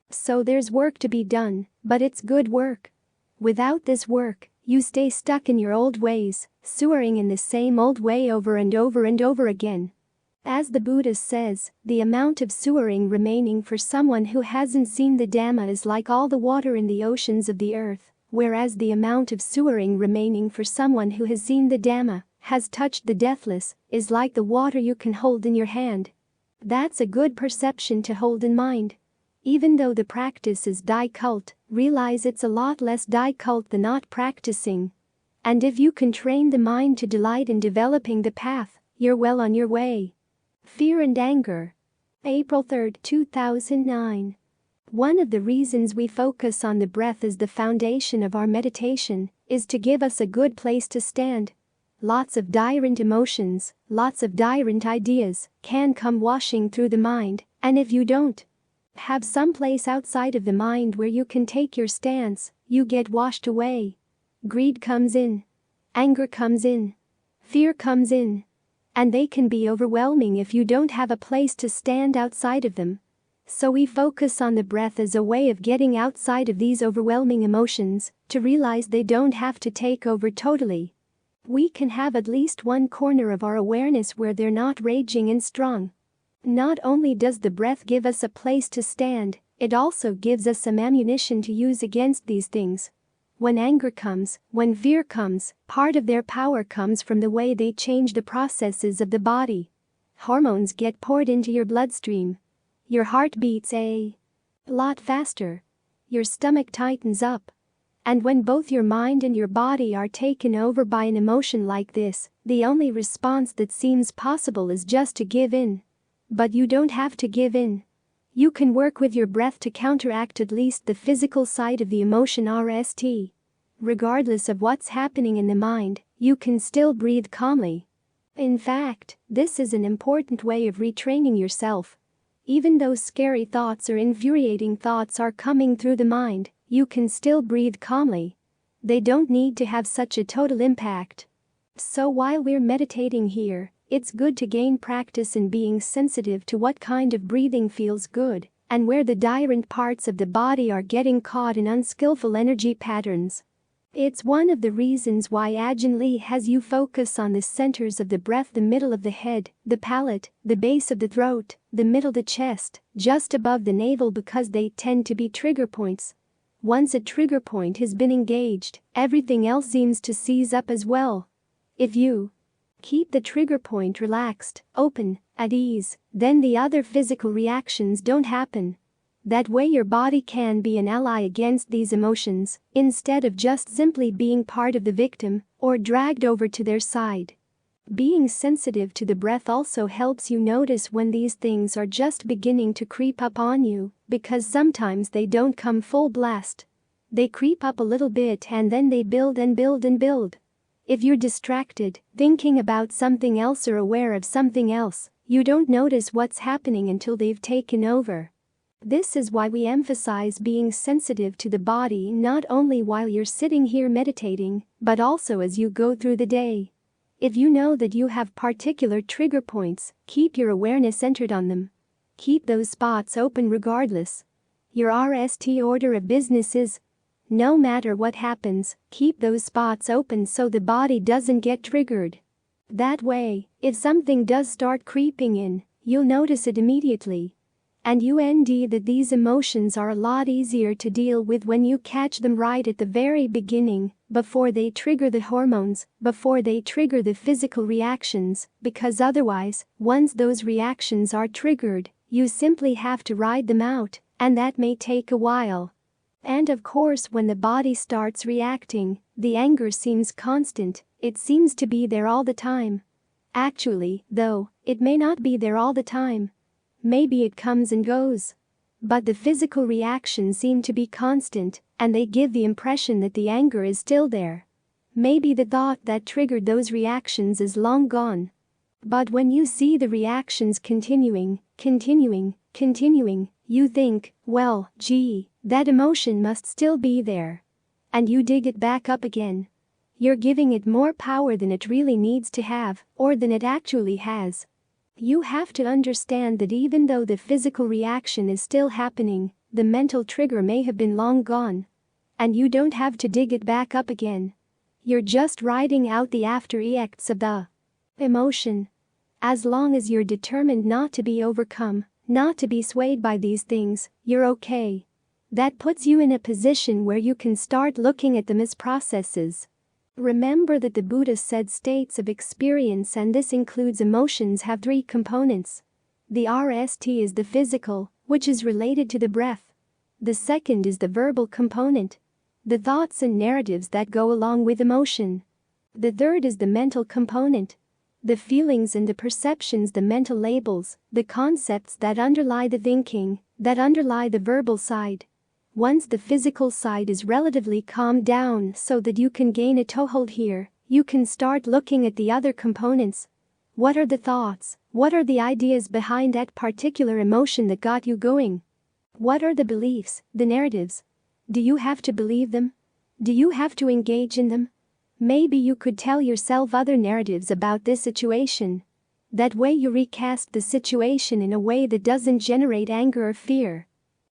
So there's work to be done, but it's good work. Without this work, you stay stuck in your old ways, sewering in the same old way over and over and over again. As the Buddha says, the amount of sewering remaining for someone who hasn't seen the Dhamma is like all the water in the oceans of the earth, whereas the amount of sewering remaining for someone who has seen the Dhamma, has touched the deathless, is like the water you can hold in your hand. That's a good perception to hold in mind. Even though the practice is difficult, realize it's a lot less difficult than not practicing. And if you can train the mind to delight in developing the path, you're well on your way. Fear and anger. April 3, 2009. One of the reasons we focus on the breath as the foundation of our meditation is to give us a good place to stand. Lots of different emotions, lots of different ideas can come washing through the mind, and if you don't have some place outside of the mind where you can take your stance, you get washed away. Greed comes in. Anger comes in. Fear comes in. And they can be overwhelming if you don't have a place to stand outside of them. So we focus on the breath as a way of getting outside of these overwhelming emotions, to realize they don't have to take over totally. We can have at least one corner of our awareness where they're not raging and strong. Not only does the breath give us a place to stand, it also gives us some ammunition to use against these things. When anger comes, when fear comes, part of their power comes from the way they change the processes of the body. Hormones get poured into your bloodstream. Your heart beats a lot faster. Your stomach tightens up. And when both your mind and your body are taken over by an emotion like this, the only response that seems possible is just to give in. But you don't have to give in. You can work with your breath to counteract at least the physical side of the emotion RST. Regardless of what's happening in the mind, you can still breathe calmly. In fact, this is an important way of retraining yourself. Even though scary thoughts or infuriating thoughts are coming through the mind, you can still breathe calmly. They don't need to have such a total impact. So while we're meditating here, it's good to gain practice in being sensitive to what kind of breathing feels good and where the different parts of the body are getting caught in unskillful energy patterns. It's one of the reasons why Ajahn Lee has you focus on the centers of the breath, the middle of the head, the palate, the base of the throat, the middle of the chest, just above the navel, because they tend to be trigger points. Once a trigger point has been engaged, everything else seems to seize up as well. If you keep the trigger point relaxed, open, at ease, then the other physical reactions don't happen. That way your body can be an ally against these emotions, instead of just simply being part of the victim or dragged over to their side. Being sensitive to the breath also helps you notice when these things are just beginning to creep up on you, because sometimes they don't come full blast. They creep up a little bit and then they build and build and build. If you're distracted, thinking about something else or aware of something else, you don't notice what's happening until they've taken over. This is why we emphasize being sensitive to the body not only while you're sitting here meditating, but also as you go through the day. If you know that you have particular trigger points, keep your awareness centered on them. Keep those spots open regardless. Your RST order of business is, no matter what happens, keep those spots open so the body doesn't get triggered. That way, if something does start creeping in, you'll notice it immediately. And that these emotions are a lot easier to deal with when you catch them right at the very beginning, before they trigger the hormones, before they trigger the physical reactions, because otherwise, once those reactions are triggered, you simply have to ride them out, and that may take a while. And of course, when the body starts reacting, the anger seems constant, it seems to be there all the time. Actually, though, it may not be there all the time. Maybe it comes and goes. But the physical reactions seem to be constant, and they give the impression that the anger is still there. Maybe the thought that triggered those reactions is long gone. But when you see the reactions continuing, you think, well, gee, that emotion must still be there. And you dig it back up again. You're giving it more power than it really needs to have, or than it actually has. You have to understand that even though the physical reaction is still happening, the mental trigger may have been long gone. And you don't have to dig it back up again. You're just riding out the after effects of the emotion. As long as you're determined not to be overcome, not to be swayed by these things, you're okay. That puts you in a position where you can start looking at them as processes. Remember that the Buddha said states of experience, and this includes emotions, have three components. The RST is the physical, which is related to the breath. The second is the verbal component, the thoughts and narratives that go along with emotion. The third is the mental component, the feelings and the perceptions, the mental labels, the concepts that underlie the thinking, that underlie the verbal side. Once the physical side is relatively calmed down so that you can gain a toehold here, you can start looking at the other components. What are the thoughts? What are the ideas behind that particular emotion that got you going? What are the beliefs, the narratives? Do you have to believe them? Do you have to engage in them? Maybe you could tell yourself other narratives about this situation. That way you recast the situation in a way that doesn't generate anger or fear.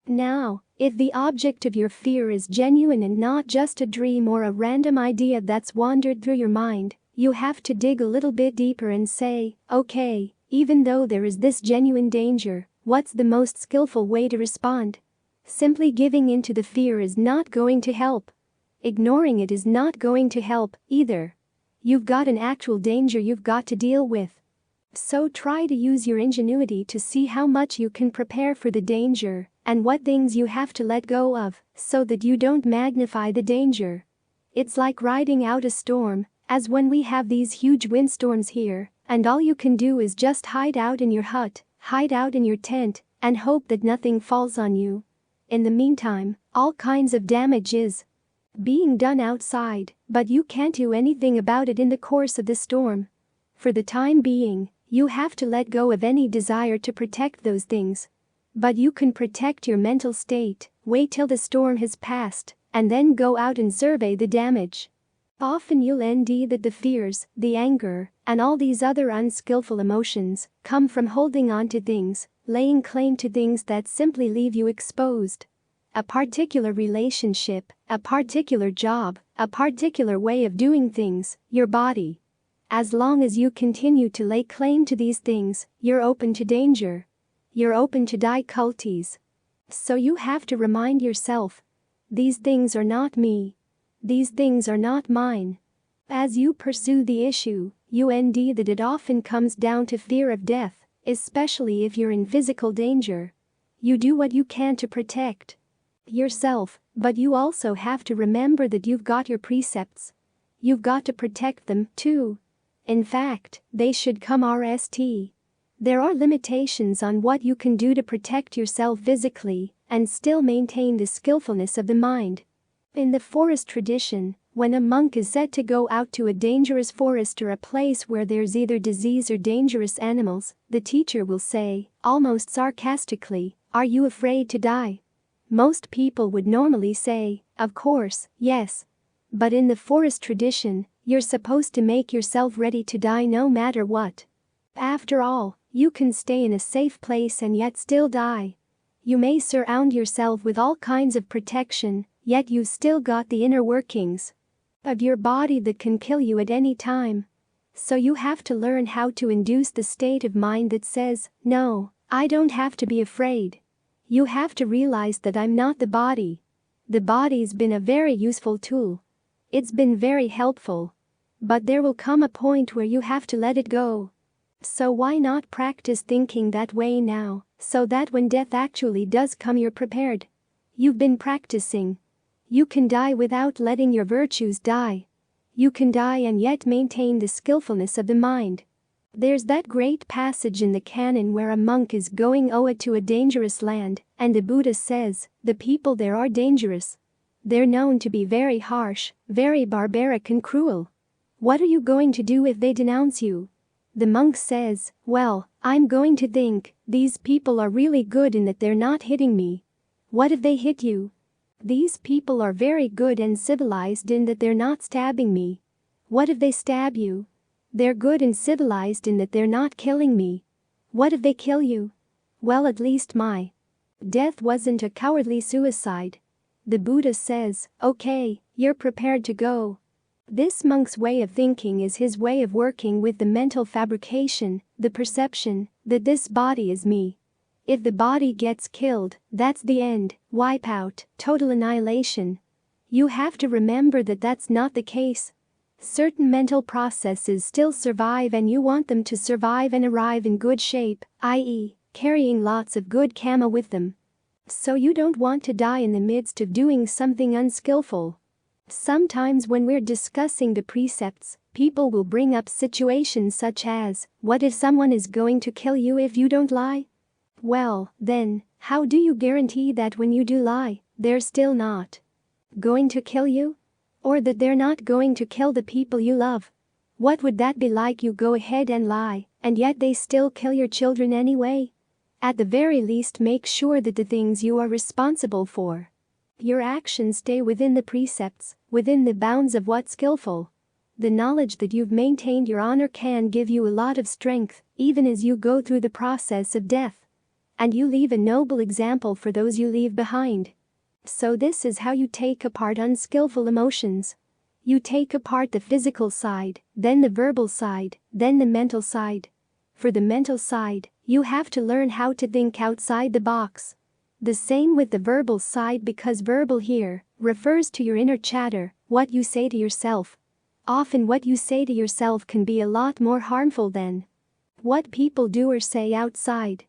Now, if the object of your fear is genuine and not just a dream or a random idea that's wandered through your mind, you have to dig a little bit deeper and say, okay, even though there is this genuine danger, what's the most skillful way to respond? Simply giving in to the fear is not going to help. Ignoring it is not going to help either. You've got an actual danger you've got to deal with. So try to use your ingenuity to see how much you can prepare for the danger and what things you have to let go of so that you don't magnify the danger. It's like riding out a storm, as when we have these huge windstorms here, and all you can do is just hide out in your hut, hide out in your tent, and hope that nothing falls on you. In the meantime, all kinds of damage is being done outside, but you can't do anything about it in the course of the storm. For the time being, you have to let go of any desire to protect those things. But you can protect your mental state, wait till the storm has passed, and then go out and survey the damage. Often you'll end that the fears, the anger, and all these other unskillful emotions come from holding on to things, laying claim to things that simply leave you exposed. A particular relationship, a particular job, a particular way of doing things, your body. As long as you continue to lay claim to these things, you're open to danger. You're open to difficulties. So you have to remind yourself, these things are not me. These things are not mine. As you pursue the issue, you end that it often comes down to fear of death, especially if you're in physical danger. You do what you can to protect yourself, but you also have to remember that you've got your precepts. You've got to protect them, too. In fact, they should come RST. There are limitations on what you can do to protect yourself physically and still maintain the skillfulness of the mind. In the forest tradition, when a monk is said to go out to a dangerous forest or a place where there's either disease or dangerous animals, the teacher will say, almost sarcastically, "Are you afraid to die?" Most people would normally say, "Of course, yes." But in the forest tradition, you're supposed to make yourself ready to die no matter what. After all, you can stay in a safe place and yet still die. You may surround yourself with all kinds of protection, yet you've still got the inner workings of your body that can kill you at any time. So you have to learn how to induce the state of mind that says, "No, I don't have to be afraid." You have to realize that I'm not the body. The body's been a very useful tool. It's been very helpful. But there will come a point where you have to let it go. So why not practice thinking that way now, so that when death actually does come you're prepared? You've been practicing. You can die without letting your virtues die. You can die and yet maintain the skillfulness of the mind. There's that great passage in the canon where a monk is going to a dangerous land, and the Buddha says, the people there are dangerous. They're known to be very harsh, very barbaric and cruel. What are you going to do if they denounce you? The monk says, well, I'm going to think, these people are really good in that they're not hitting me. What if they hit you? These people are very good and civilized in that they're not stabbing me. What if they stab you? They're good and civilized in that they're not killing me. What if they kill you? Well, at least my death wasn't a cowardly suicide. The Buddha says, okay, you're prepared to go. This monk's way of thinking is his way of working with the mental fabrication, the perception that this body is me. If the body gets killed, that's the end, wipeout, total annihilation. You have to remember that that's not the case. Certain mental processes still survive and you want them to survive and arrive in good shape, i.e., carrying lots of good karma with them. So you don't want to die in the midst of doing something unskillful. Sometimes when we're discussing the precepts, people will bring up situations such as, what if someone is going to kill you if you don't lie? Well, then, how do you guarantee that when you do lie, they're still not going to kill you? Or that they're not going to kill the people you love? What would that be like? You go ahead and lie, and yet they still kill your children anyway? At the very least, make sure that the things you are responsible for, your actions, stay within the precepts, within the bounds of what's skillful. The knowledge that you've maintained your honor can give you a lot of strength, even as you go through the process of death. And you leave a noble example for those you leave behind. So this is how you take apart unskillful emotions. You take apart the physical side, then the verbal side, then the mental side. For the mental side, you have to learn how to think outside the box. The same with the verbal side, because verbal here refers to your inner chatter, what you say to yourself. Often what you say to yourself can be a lot more harmful than what people do or say outside.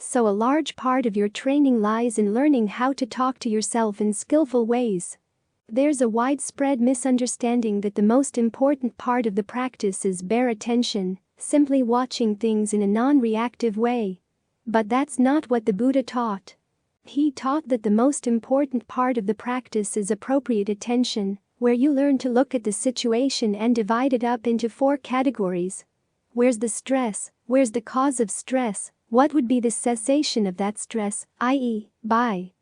So a large part of your training lies in learning how to talk to yourself in skillful ways. There's a widespread misunderstanding that the most important part of the practice is bare attention, simply watching things in a non-reactive way. But that's not what the Buddha taught. He taught that the most important part of the practice is appropriate attention, where you learn to look at the situation and divide it up into 4 categories. Where's the stress? Where's the cause of stress? What would be the cessation of that stress, i.e., by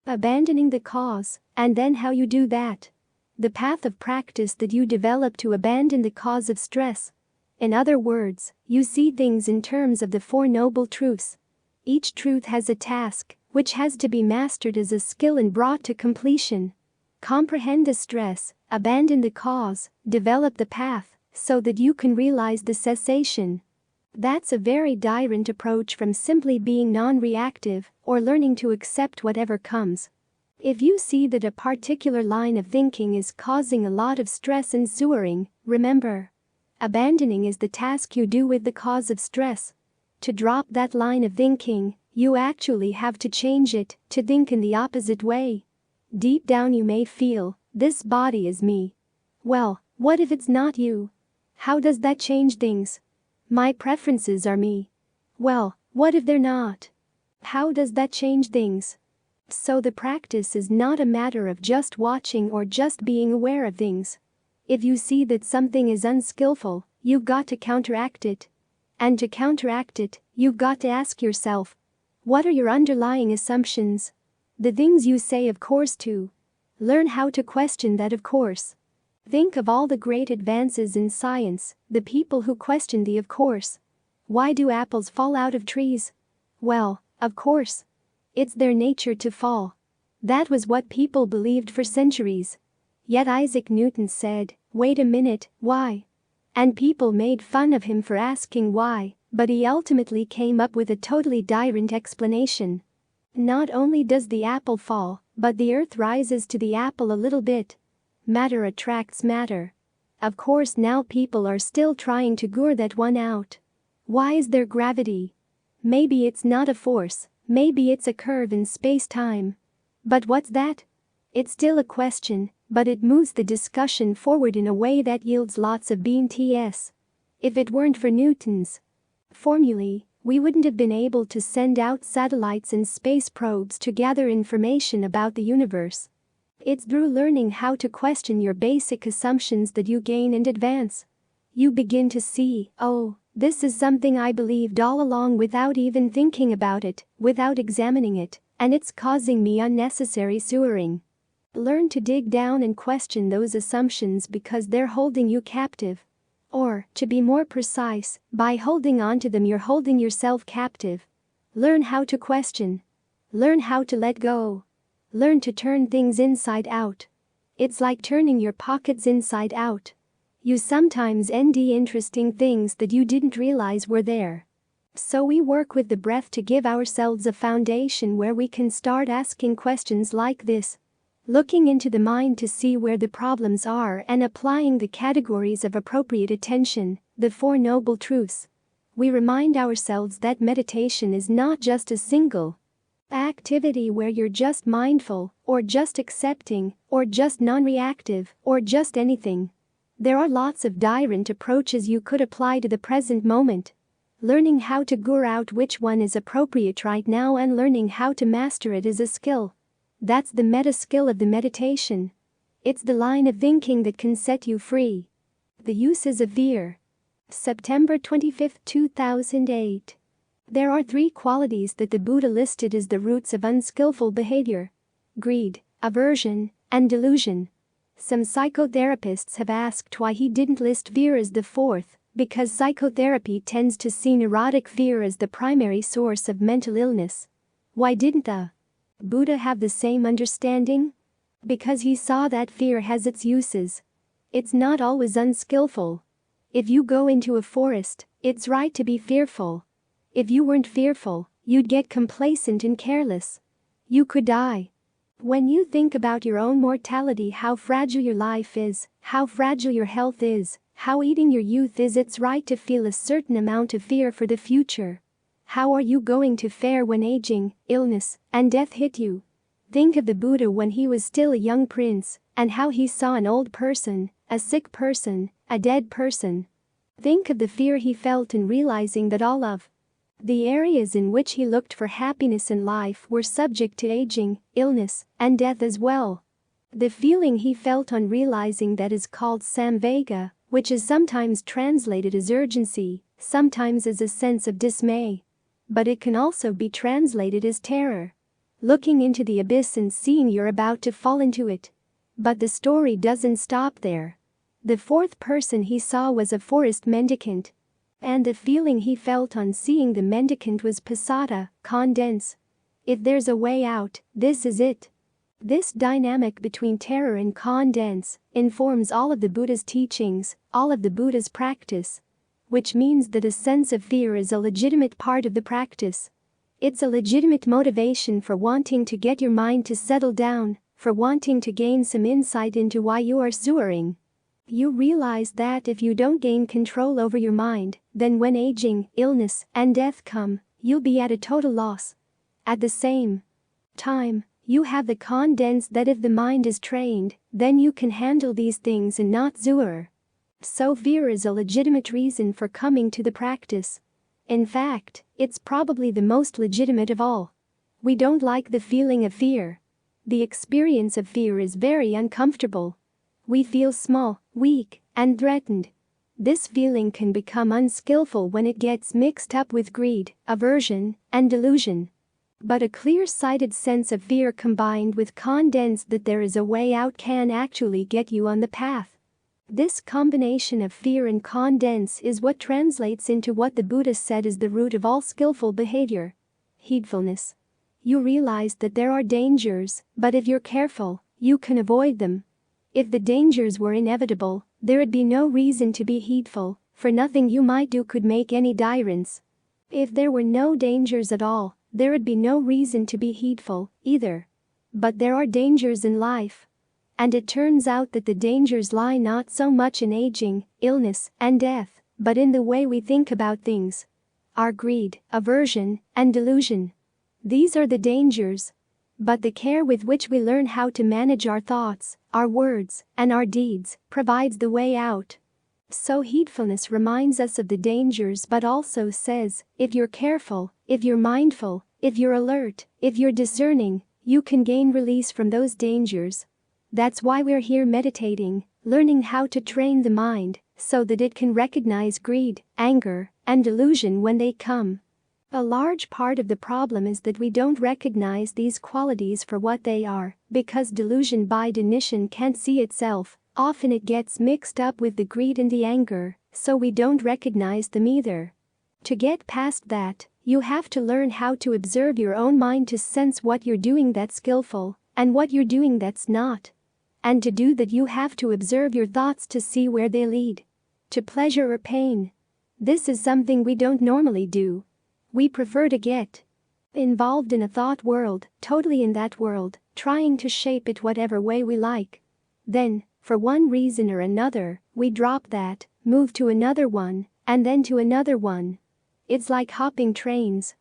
abandoning the cause, and then how you do that. The path of practice that you develop to abandon the cause of stress. In other words, you see things in terms of the 4 noble truths. Each truth has a task, which has to be mastered as a skill and brought to completion. Comprehend the stress, abandon the cause, develop the path, so that you can realize the cessation. That's a very different approach from simply being non-reactive or learning to accept whatever comes. If you see that a particular line of thinking is causing a lot of stress and suffering, remember, abandoning is the task you do with the cause of stress. To drop that line of thinking, you actually have to change it, to think in the opposite way. Deep down you may feel, this body is me. Well, what if it's not you? How does that change things? My preferences are me. Well, what if they're not? How does that change things? So the practice is not a matter of just watching or just being aware of things. If you see that something is unskillful, you've got to counteract it. And to counteract it, you've got to ask yourself, what are your underlying assumptions? The things you say of course to. Learn how to question that of course. Think of all the great advances in science, the people who question the of course. Why do apples fall out of trees? Well, of course. It's their nature to fall. That was what people believed for centuries. Yet Isaac Newton said, wait a minute, why? And people made fun of him for asking why, but he ultimately came up with a totally different explanation. Not only does the apple fall, but the earth rises to the apple a little bit. Matter attracts matter. Of course now people are still trying to figure that one out. Why is there gravity? Maybe it's not a force, maybe it's a curve in space-time. But what's that? It's still a question, but it moves the discussion forward in a way that yields lots of BTS. If it weren't for Newton's formulae, we wouldn't have been able to send out satellites and space probes to gather information about the universe. It's through learning how to question your basic assumptions that you gain and advance. You begin to see, oh, this is something I believed all along without even thinking about it, without examining it, and it's causing me unnecessary suffering. Learn to dig down and question those assumptions because they're holding you captive. Or, to be more precise, by holding on to them you're holding yourself captive. Learn how to question. Learn how to let go. Learn to turn things inside out. It's like turning your pockets inside out. You sometimes end interesting things that you didn't realize were there. So we work with the breath to give ourselves a foundation where we can start asking questions like this. Looking into the mind to see where the problems are and applying the categories of appropriate attention, the 4 noble truths. We remind ourselves that meditation is not just a single activity where you're just mindful, or just accepting, or just non-reactive, or just anything. There are lots of different approaches you could apply to the present moment. Learning how to figure out which one is appropriate right now and learning how to master it is a skill. That's the meta skill of the meditation. It's the line of thinking that can set you free. The uses of fear. September 25, 2008. There are 3 qualities that the Buddha listed as the roots of unskillful behavior: greed, aversion, and delusion. Some psychotherapists have asked why he didn't list fear as the 4th, because psychotherapy tends to see neurotic fear as the primary source of mental illness. Why didn't the Buddha have the same understanding? Because he saw that fear has its uses. It's not always unskillful. If you go into a forest, it's right to be fearful. If you weren't fearful, you'd get complacent and careless. You could die. When you think about your own mortality, how fragile your life is, how fragile your health is, how eating your youth is, it's right to feel a certain amount of fear for the future. How are you going to fare when aging, illness, and death hit you? Think of the Buddha when he was still a young prince, and how he saw an old person, a sick person, a dead person. Think of the fear he felt in realizing that all of the areas in which he looked for happiness in life were subject to aging, illness, and death as well. The feeling he felt on realizing that is called samvega, which is sometimes translated as urgency, sometimes as a sense of dismay. But it can also be translated as terror. Looking into the abyss and seeing you're about to fall into it. But the story doesn't stop there. The fourth person he saw was a forest mendicant. And the feeling he felt on seeing the mendicant was pasada, condense. If there's a way out, this is it. This dynamic between terror and condense informs all of the Buddha's teachings, all of the Buddha's practice. Which means that a sense of fear is a legitimate part of the practice. It's a legitimate motivation for wanting to get your mind to settle down, for wanting to gain some insight into why you are soaring. You realize that if you don't gain control over your mind, then when aging, illness, and death come, you'll be at a total loss. At the same time, you have the confidence that if the mind is trained, then you can handle these things and not soar. So fear is a legitimate reason for coming to the practice. In fact, it's probably the most legitimate of all. We don't like the feeling of fear. The experience of fear is very uncomfortable. We feel small, weak, and threatened. This feeling can become unskillful when it gets mixed up with greed, aversion, and delusion. But a clear-sighted sense of fear combined with confidence that there is a way out can actually get you on the path. This combination of fear and confidence is what translates into what the Buddha said is the root of all skillful behavior. Heedfulness. You realize that there are dangers, but if you're careful, you can avoid them. If the dangers were inevitable, there'd be no reason to be heedful, for nothing you might do could make any difference. If there were no dangers at all, there'd be no reason to be heedful, either. But there are dangers in life. And it turns out that the dangers lie not so much in aging, illness, and death, but in the way we think about things. Our greed, aversion, and delusion. These are the dangers. But the care with which we learn how to manage our thoughts, our words, and our deeds provides the way out. So heedfulness reminds us of the dangers but also says, if you're careful, if you're mindful, if you're alert, if you're discerning, you can gain release from those dangers. That's why we're here meditating, learning how to train the mind so that it can recognize greed, anger, and delusion when they come. A large part of the problem is that we don't recognize these qualities for what they are, because delusion by definition can't see itself. Often it gets mixed up with the greed and the anger, so we don't recognize them either. To get past that, you have to learn how to observe your own mind to sense what you're doing that's skillful, and what you're doing that's not. And to do that you have to observe your thoughts to see where they lead. To pleasure or pain. This is something we don't normally do. We prefer to get involved in a thought world, totally in that world, trying to shape it whatever way we like. Then, for one reason or another, we drop that, move to another one, and then to another one. It's like hopping trains.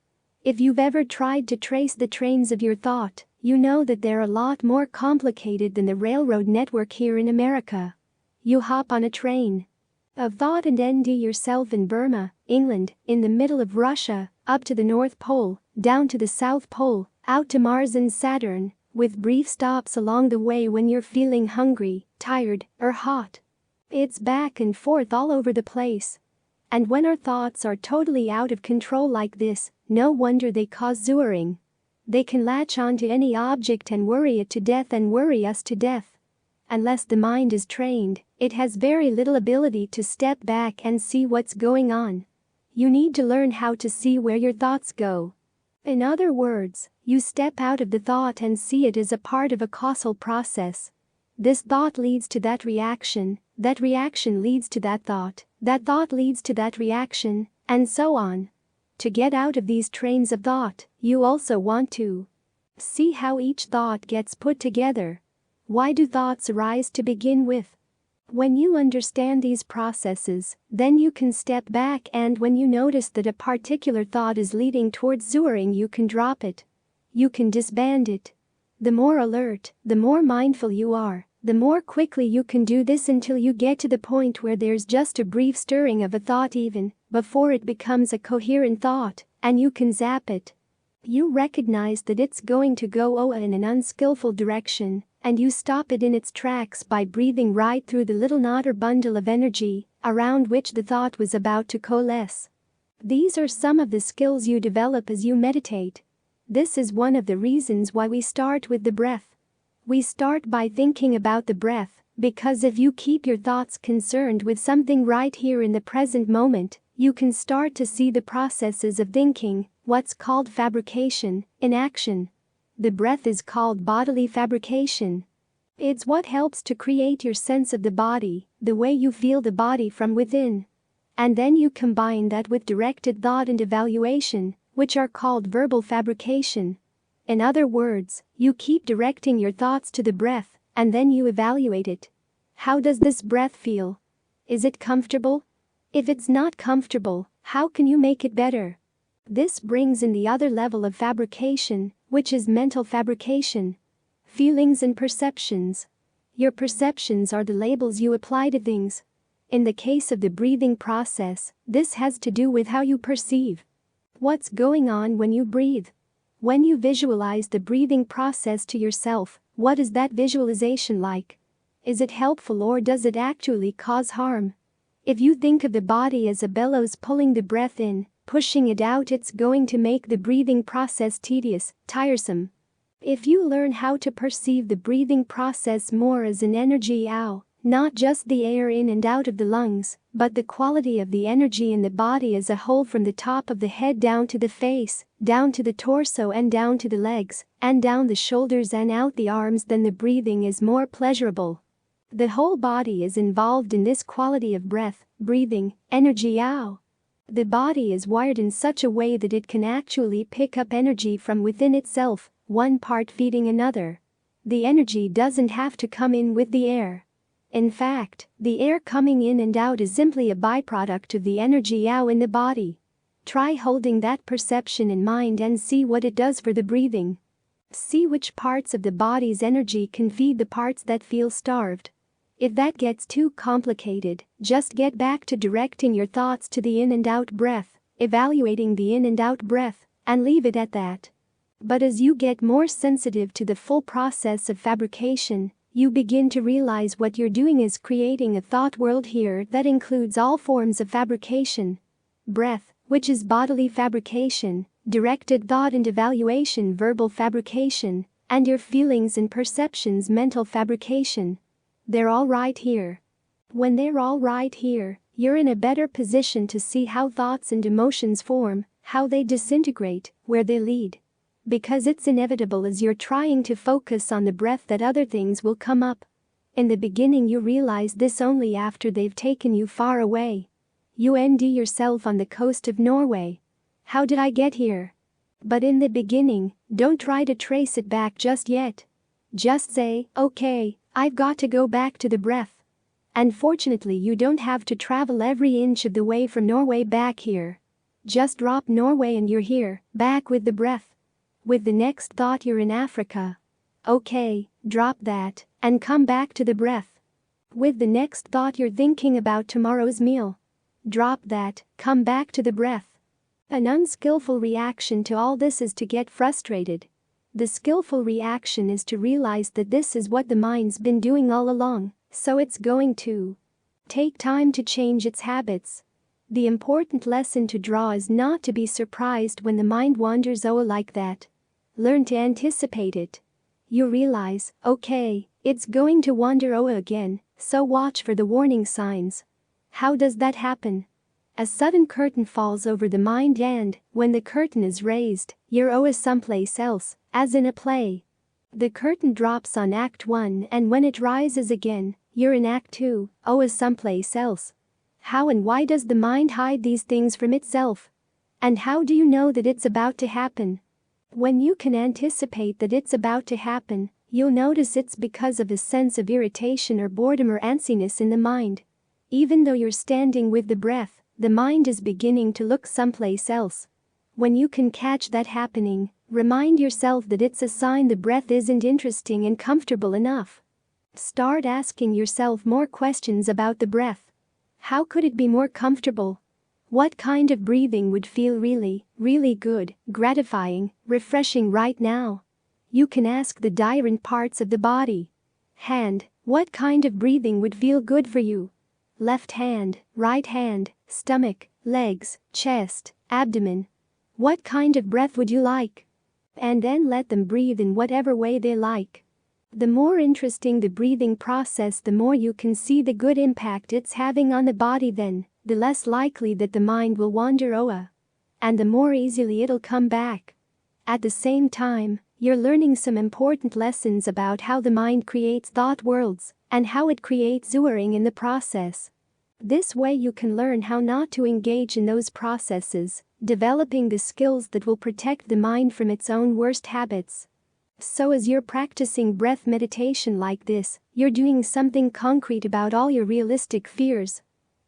If you've ever tried to trace the trains of your thought, you know that they're a lot more complicated than the railroad network here in America. You hop on a train of thought and end yourself in Burma, England, in the middle of Russia, up to the North Pole, down to the South Pole, out to Mars and Saturn, with brief stops along the way when you're feeling hungry, tired, or hot. It's back and forth all over the place. And when our thoughts are totally out of control like this, no wonder they cause soaring. They can latch onto any object and worry it to death and worry us to death. Unless the mind is trained, it has very little ability to step back and see what's going on. You need to learn how to see where your thoughts go. In other words, you step out of the thought and see it as a part of a causal process. This thought leads to that reaction leads to that thought leads to that reaction, and so on. To get out of these trains of thought, you also want to see how each thought gets put together. Why do thoughts arise to begin with? When you understand these processes, then you can step back, and when you notice that a particular thought is leading towards soaring, you can drop it. You can disband it. The more alert, the more mindful you are, the more quickly you can do this until you get to the point where there's just a brief stirring of a thought even before it becomes a coherent thought, and you can zap it. You recognize that it's going to go in an unskillful direction, and you stop it in its tracks by breathing right through the little knot or bundle of energy around which the thought was about to coalesce. These are some of the skills you develop as you meditate. This is one of the reasons why we start with the breath. We start by thinking about the breath, because if you keep your thoughts concerned with something right here in the present moment, you can start to see the processes of thinking, what's called fabrication, in action. The breath is called bodily fabrication. It's what helps to create your sense of the body, the way you feel the body from within. And then you combine that with directed thought and evaluation, which are called verbal fabrication. In other words, you keep directing your thoughts to the breath, and then you evaluate it. How does this breath feel? Is it comfortable? If it's not comfortable, how can you make it better? This brings in the other level of fabrication, which is mental fabrication. Feelings and perceptions. Your perceptions are the labels you apply to things. In the case of the breathing process, this has to do with how you perceive. What's going on when you breathe? When you visualize the breathing process to yourself, what is that visualization like? Is it helpful or does it actually cause harm? If you think of the body as a bellows pulling the breath in, pushing it out, it's going to make the breathing process tedious, tiresome. If you learn how to perceive the breathing process more as an energy out, not just the air in and out of the lungs, but the quality of the energy in the body as a whole, from the top of the head down to the face, down to the torso and down to the legs, and down the shoulders and out the arms, then the breathing is more pleasurable. The whole body is involved in this quality of breath, breathing, energy out. The body is wired in such a way that it can actually pick up energy from within itself, one part feeding another. The energy doesn't have to come in with the air. In fact, the air coming in and out is simply a byproduct of the energy out in the body. Try holding that perception in mind and see what it does for the breathing. See which parts of the body's energy can feed the parts that feel starved. If that gets too complicated, just get back to directing your thoughts to the in and out breath, evaluating the in and out breath, and leave it at that. But as you get more sensitive to the full process of fabrication, you begin to realize what you're doing is creating a thought world here that includes all forms of fabrication. Breath, which is bodily fabrication, directed thought and evaluation, verbal fabrication, and your feelings and perceptions, mental fabrication. They're all right here. When they're all right here, you're in a better position to see how thoughts and emotions form, how they disintegrate, where they lead. Because it's inevitable as you're trying to focus on the breath that other things will come up. In the beginning you realize this only after they've taken you far away. You end yourself on the coast of Norway. How did I get here? But in the beginning, don't try to trace it back just yet. Just say, okay, I've got to go back to the breath. And fortunately you don't have to travel every inch of the way from Norway back here. Just drop Norway and you're here, back with the breath. With the next thought you're in Africa. Okay, drop that, and come back to the breath. With the next thought you're thinking about tomorrow's meal. Drop that, come back to the breath. An unskillful reaction to all this is to get frustrated. The skillful reaction is to realize that this is what the mind's been doing all along, so it's going to take time to change its habits. The important lesson to draw is not to be surprised when the mind wanders like that. Learn to anticipate it. You realize, okay, it's going to wander again, so watch for the warning signs. How does that happen? A sudden curtain falls over the mind, and, when the curtain is raised, you're someplace else, as in a play. The curtain drops on Act 1, and when it rises again, you're in Act 2, someplace else. How and why does the mind hide these things from itself? And how do you know that it's about to happen? When you can anticipate that it's about to happen, You'll notice it's because of a sense of irritation or boredom or antsiness in the mind. Even though you're standing with the breath, the mind is beginning to look someplace else. When you can catch that happening, remind yourself that it's a sign the breath isn't interesting and comfortable enough. Start asking yourself more questions about the breath. How could it be more comfortable? What kind of breathing would feel really, really good, gratifying, refreshing right now? You can ask the different parts of the body. Hand, what kind of breathing would feel good for you? Left hand, right hand, stomach, legs, chest, abdomen. What kind of breath would you like? And then let them breathe in whatever way they like. The more interesting the breathing process, the more you can see the good impact it's having on the body, then the less likely that the mind will wander off. And the more easily it'll come back. At the same time, you're learning some important lessons about how the mind creates thought worlds and how it creates zuering in the process. This way you can learn how not to engage in those processes, developing the skills that will protect the mind from its own worst habits. So as you're practicing breath meditation like this, you're doing something concrete about all your realistic fears.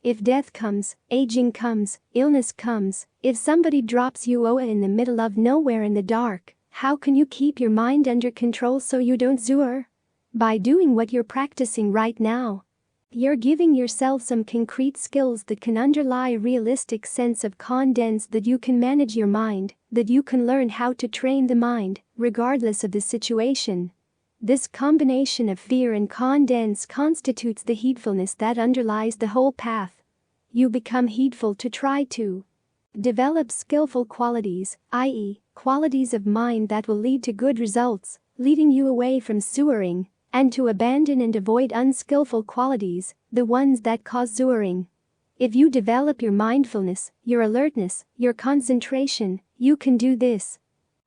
If death comes, aging comes, illness comes, if somebody drops you in the middle of nowhere in the dark, how can you keep your mind under control so you don't zooer? By doing what you're practicing right now. You're giving yourself some concrete skills that can underlie a realistic sense of confidence that you can manage your mind, that you can learn how to train the mind, regardless of the situation. This combination of fear and confidence constitutes the heedfulness that underlies the whole path. You become heedful to try to develop skillful qualities, i.e., qualities of mind that will lead to good results, leading you away from sewering, and to abandon and avoid unskillful qualities, the ones that cause sewering. If you develop your mindfulness, your alertness, your concentration, you can do this.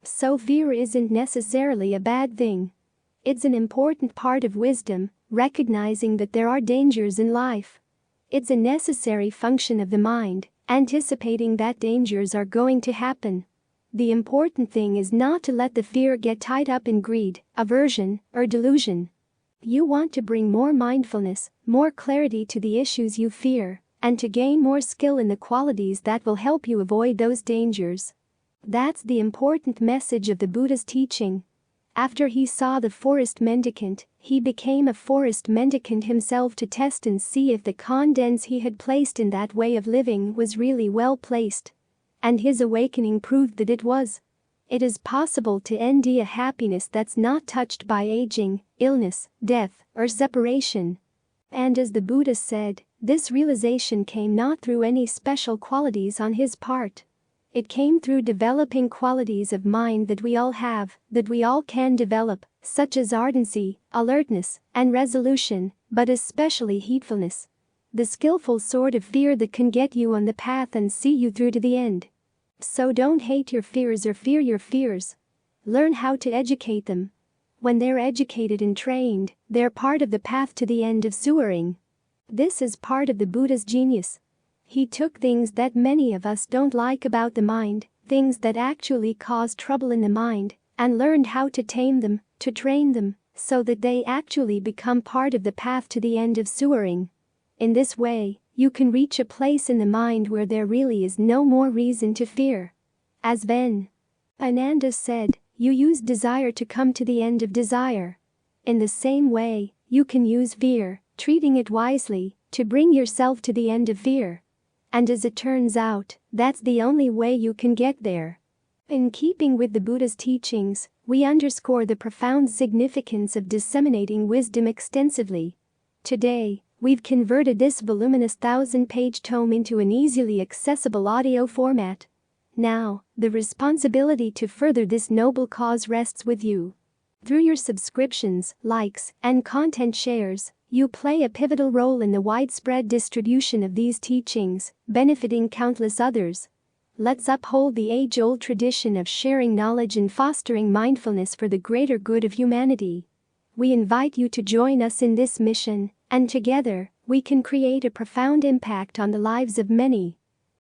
So fear isn't necessarily a bad thing. It's an important part of wisdom, recognizing that there are dangers in life. It's a necessary function of the mind, anticipating that dangers are going to happen. The important thing is not to let the fear get tied up in greed, aversion, or delusion. You want to bring more mindfulness, more clarity to the issues you fear, and to gain more skill in the qualities that will help you avoid those dangers. That's the important message of the Buddha's teaching. After he saw the forest mendicant, he became a forest mendicant himself to test and see if the confidence he had placed in that way of living was really well placed. And his awakening proved that it was. It is possible to enjoy a happiness that's not touched by aging, illness, death, or separation. And as the Buddha said, this realization came not through any special qualities on his part. It came through developing qualities of mind that we all have, that we all can develop, such as ardency, alertness, and resolution, but especially heedfulness. The skillful sort of fear that can get you on the path and see you through to the end. So don't hate your fears or fear your fears. Learn how to educate them. When they're educated and trained, they're part of the path to the end of sewering. This is part of the Buddha's genius. He took things that many of us don't like about the mind, things that actually cause trouble in the mind, and learned how to tame them, to train them, so that they actually become part of the path to the end of sewering. In this way, you can reach a place in the mind where there really is no more reason to fear. As Ven Ananda said, you use desire to come to the end of desire. In the same way, you can use fear, treating it wisely, to bring yourself to the end of fear. And as it turns out, that's the only way you can get there. In keeping with the Buddha's teachings, we underscore the profound significance of disseminating wisdom extensively. Today, we've converted this voluminous 1,000-page tome into an easily accessible audio format. Now, the responsibility to further this noble cause rests with you. Through your subscriptions, likes, and content shares, you play a pivotal role in the widespread distribution of these teachings, benefiting countless others. Let's uphold the age-old tradition of sharing knowledge and fostering mindfulness for the greater good of humanity. We invite you to join us in this mission, and together, we can create a profound impact on the lives of many.